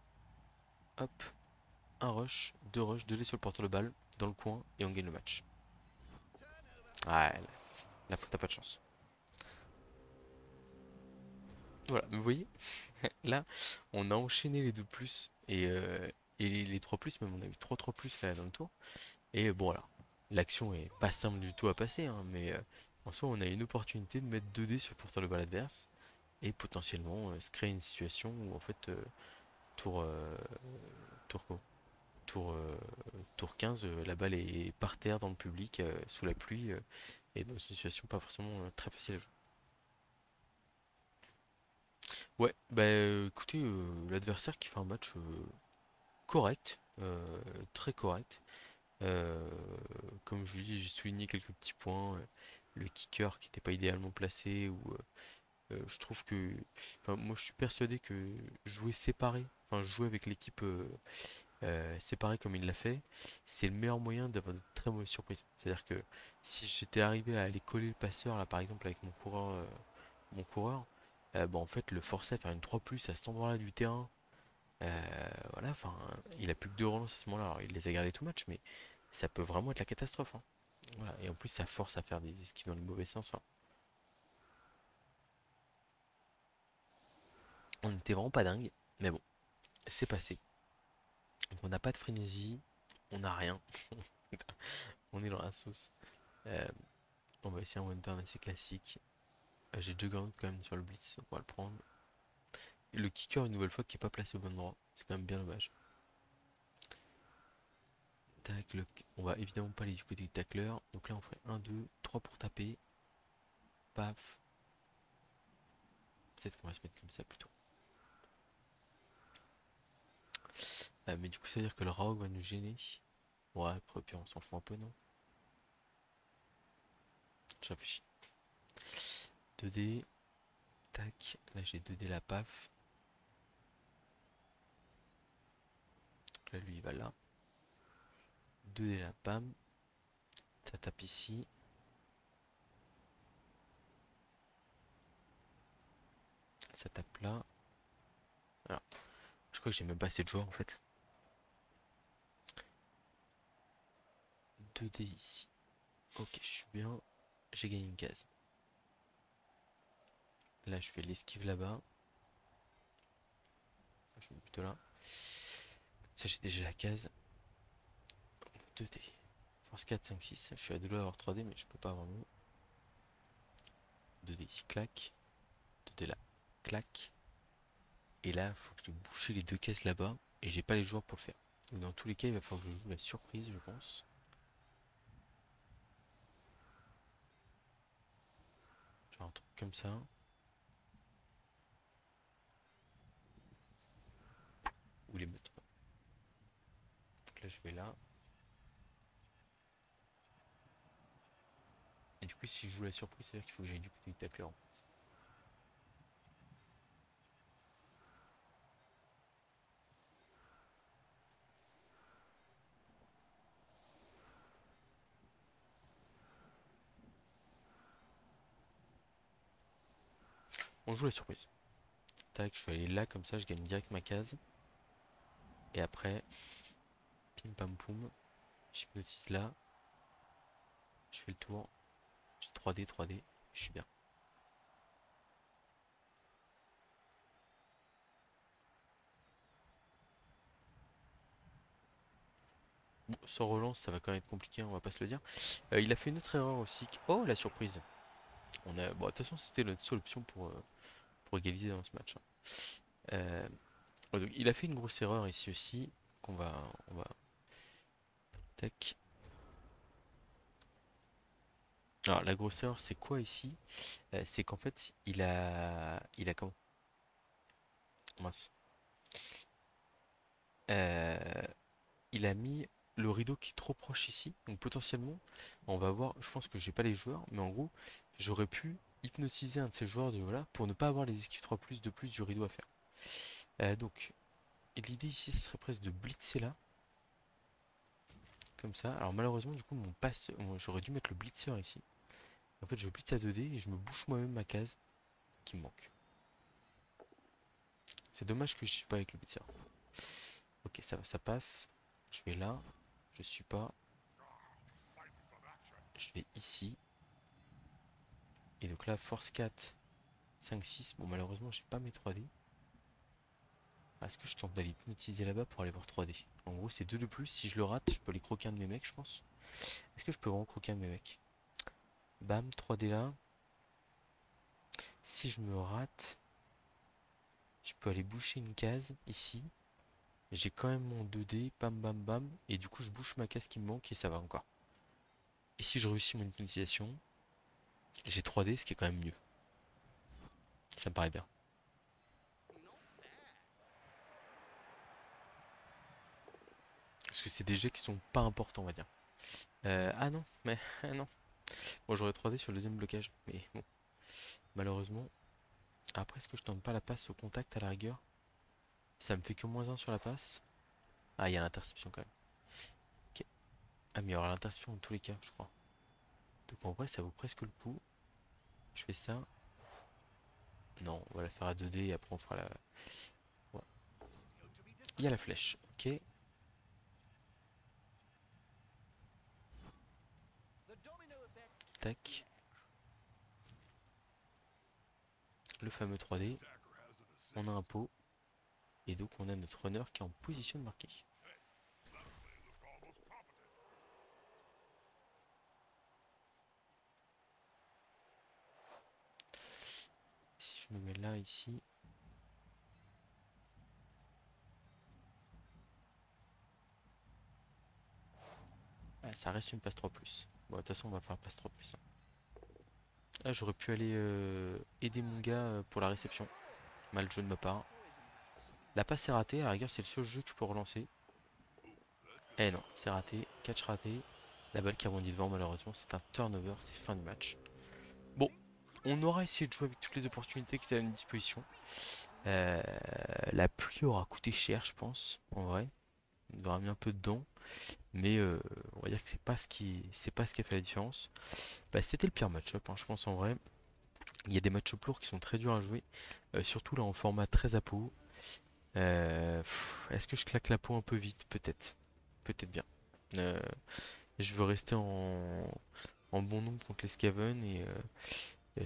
Hop, un rush, 2 dés sur le porteur de balle, dans le coin, et on gagne le match. Ouais, la faute, t'as pas de chance. Voilà, mais vous voyez, là, on a enchaîné les 2 plus et les 3 plus, même on a eu 3 plus là dans le tour. Et bon, voilà, l'action est pas simple du tout à passer, hein, mais en soi, on a une opportunité de mettre 2 dés sur le porteur de balle adverse et potentiellement se créer une situation où en fait, tour, tour, quoi tour, tour 15, la balle est par terre dans le public, sous la pluie, et dans une situation pas forcément très facile à jouer. Ouais, bah écoutez, l'adversaire qui fait un match correct, très correct. Euh, Comme je vous dis, j'ai souligné quelques petits points. Le kicker qui n'était pas idéalement placé, ou je trouve que, enfin, moi je suis persuadé que jouer séparé, enfin jouer avec l'équipe séparée comme il l'a fait, c'est le meilleur moyen d'avoir de très mauvaises surprises. C'est-à-dire que si j'étais arrivé à aller coller le passeur là par exemple avec mon coureur, bah, en fait le forcer à faire une 3 plus à cet endroit-là du terrain, voilà, enfin, il a plus que deux relances à ce moment-là. Alors, il les a gardés tout match, mais ça peut vraiment être la catastrophe, hein. Voilà. Et en plus, ça force à faire des esquives dans le mauvais sens. Enfin, on n'était vraiment pas dingue, mais bon, c'est passé. Donc, on n'a pas de frénésie, on n'a rien. On est dans la sauce. Euh, on va essayer un one turn assez classique. J'ai Juggernaut quand même sur le blitz, donc on va le prendre. Et le kicker, une nouvelle fois, qui est pas placé au bon endroit. C'est quand même bien dommage. Tac, on va évidemment pas aller du côté du tacleur. Donc là, on ferait un 2 3 pour taper. Paf. Peut-être qu'on va se mettre comme ça plutôt. Mais du coup, ça veut dire que le rogue va nous gêner. Ouais, après, puis on s'en fout un peu, non? Je réfléchis. 2D. Tac. Là, j'ai 2D la paf. Donc là, lui, il va là. 2D la pam. Ça tape ici. Ça tape là. Alors, je crois que j'ai même pas assez de joueurs en fait. 2D ici. Ok, je suis bien. J'ai gagné une case. Là, je fais l'esquive là-bas. Je mets plutôt là. Ça, j'ai déjà la case. 2D. Force 4, 5, 6. Je suis à 2 doigts d'avoir 3D, mais je peux pas avoir mieux. 2D ici, clac. 2D là, clac. Et là, il faut que je bouche les deux cases là-bas. Et j'ai pas les joueurs pour le faire. Donc dans tous les cas, il va falloir que je joue la surprise, je pense. Genre un truc comme ça. Ou les mettre pas. Donc là, je vais là. Et du coup, si je joue la surprise, ça veut dire qu'il faut que j'aille du côté du tapis. On joue la surprise. Tac, je vais aller là, comme ça, je gagne direct ma case. Et après, pim pam poum. J'hypnotise là. Je fais le tour. J'ai 3D, 3D. Je suis bien. Bon, sans relance, ça va quand même être compliqué, on va pas se le dire. Il a fait une autre erreur aussi. Oh, la surprise. Bon, de toute façon, c'était notre seule option pour égaliser dans ce match, hein. Euh, ouais, donc, il a fait une grosse erreur ici aussi. On va. Tac. Alors, la grosse erreur, c'est quoi ici? C'est qu'en fait, il a comment? Mince. Euh, il a mis le rideau qui est trop proche ici. Donc potentiellement, on va voir. Je pense que j'ai pas les joueurs, mais en gros, j'aurais pu hypnotiser un de ces joueurs de voilà pour ne pas avoir les esquives 3 plus de plus du rideau à faire. Donc, l'idée ici, ce serait presque de blitzer là, comme ça. Alors malheureusement, du coup, j'aurais dû mettre le blitzer ici. En fait, je blitz à 2D et je me bouche moi-même ma case qui me manque. C'est dommage que je suis pas avec le blitzer. Ok, ça va, ça passe. Je vais là. Je suis pas. Je vais ici. Et donc là, force 4, 5, 6. Bon, malheureusement, j'ai pas mes 3D. Est-ce que je tente d'aller hypnotiser là-bas pour aller voir 3D? En gros, c'est 2 de plus. Si je le rate, je peux aller croquer un de mes mecs, je pense. Est-ce que je peux vraiment croquer un de mes mecs? Bam, 3D là. Si je me rate, je peux aller boucher une case ici. J'ai quand même mon 2D, bam bam bam. Et du coup, je bouche ma case qui me manque et ça va encore. Et si je réussis mon hypnotisation, J'ai 3D, ce qui est quand même mieux. Ça me paraît bien. Parce que c'est des jets qui sont pas importants, on va dire. Ah non, mais ah non. Bon, j'aurais 3D sur le deuxième blocage, mais bon, malheureusement. Après, est-ce que je tente pas la passe au contact à la rigueur? Ça me fait que -1 sur la passe. Ah, il y a l'interception quand même. Ok. Ah, mais il y aura l'interception dans tous les cas, je crois. Donc en vrai, ça vaut presque le coup. Je fais ça. Non, on va la faire à 2D et après on fera la. Ouais. Il y a la flèche. Ok. Tac. Le fameux 3D. On a un pot. Et donc on a notre runner qui est en position de marquer. Si je me mets là, ici. Ah, ça reste une passe 3+. Bon, de toute façon, on va faire passe 3+. Ah, j'aurais pu aller aider mon gars pour la réception. Mal joué de ma part. La passe est ratée, à la rigueur, c'est le seul jeu que je peux relancer. Eh non, c'est raté. Catch raté. La balle qui rebondit devant, malheureusement, c'est un turnover, c'est fin du match. Bon, on aura essayé de jouer avec toutes les opportunités qui étaient à notre disposition. Euh, la pluie aura coûté cher, je pense, en vrai. On aura mis un peu dedans, mais on va dire que c'est pas ce qui a fait la différence. Bah, c'était le pire match-up, hein, je pense en vrai. Il y a des match-up lourds qui sont très durs à jouer, surtout là en format très à peau. Est-ce que je claque la peau un peu vite? Peut-être, peut-être bien. Euh, je veux rester en bon nombre contre les Skaven et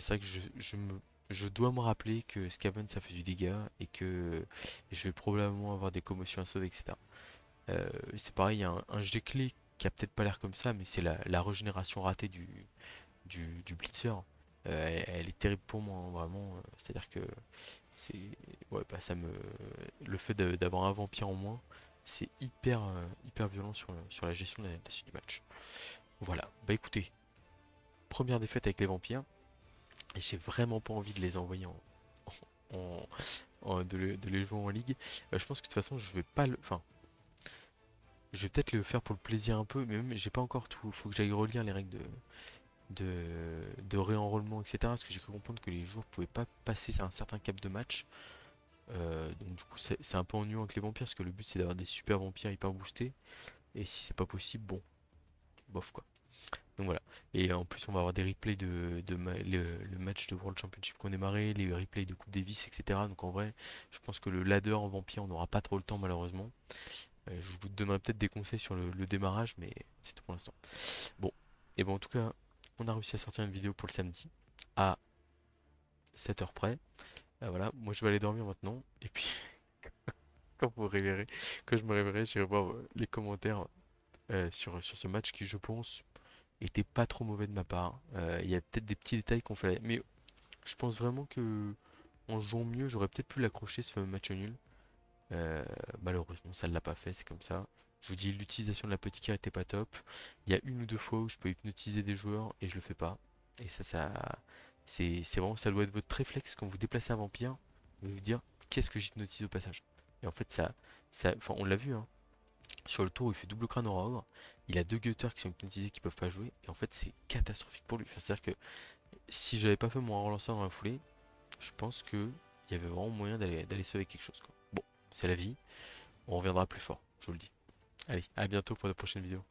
c'est vrai que je dois me rappeler que Skaven ça fait du dégât et que je vais probablement avoir des commotions à sauver, etc. C'est pareil, il y a un jet clé qui a peut-être pas l'air comme ça, mais c'est la régénération ratée du Blitzer. Elle est terrible pour moi, hein, vraiment. C'est-à-dire que c'est. Ouais, bah, le fait d'avoir un vampire en moins, c'est hyper violent sur la gestion de la suite du match. Voilà, bah écoutez, première défaite avec les vampires, et j'ai vraiment pas envie de les envoyer en- de les jouer en ligue. Je pense que de toute façon, je vais pas le. Enfin, je vais peut-être le faire pour le plaisir un peu, mais même j'ai pas encore tout. Faut que j'aille relire les règles de réenrôlement, etc. Parce que j'ai cru comprendre que les joueurs pouvaient pas passer un certain cap de match. Donc du coup c'est un peu ennuyeux avec les vampires parce que le but c'est d'avoir des super vampires hyper boostés. Et si c'est pas possible, bon, bof quoi. Donc voilà. Et en plus on va avoir des replays le match de World Championship qu'on démarrait, les replays de Coupe Davis, etc. Donc en vrai, je pense que le ladder en vampire on n'aura pas trop le temps malheureusement. Je vous donnerai peut-être des conseils sur le démarrage, mais c'est tout pour l'instant. Bon, et bon en tout cas, on a réussi à sortir une vidéo pour le samedi à 7 heures près. Voilà, moi je vais aller dormir maintenant. Et puis quand vous réveillerez, quand je me réveillerai, j'irai voir les commentaires sur ce match qui, je pense, était pas trop mauvais de ma part. Il y a peut-être des petits détails qu'on fait, mais je pense vraiment que en jouant mieux, j'aurais peut-être pu l'accrocher ce fameux match nul. Malheureusement, ça ne l'a pas fait, c'est comme ça. Je vous dis, l'utilisation de la petite carte était pas top. Il y a une ou deux fois où je peux hypnotiser des joueurs et je le fais pas. Et c'est vraiment, ça doit être votre réflexe quand vous déplacez un vampire, de vous dire qu'est-ce que j'hypnotise au passage. Et en fait, enfin, on l'a vu, hein. Sur le tour où il fait double crâne aura ogre, il a deux gutters qui sont hypnotisés qui peuvent pas jouer. Et en fait, c'est catastrophique pour lui. Enfin, c'est-à-dire que si j'avais pas fait mon relancer dans la foulée, je pense que il y avait vraiment moyen d'aller sauver quelque chose, quoi. Bon, c'est la vie. On reviendra plus fort, je vous le dis. Allez, à bientôt pour de prochaines vidéos.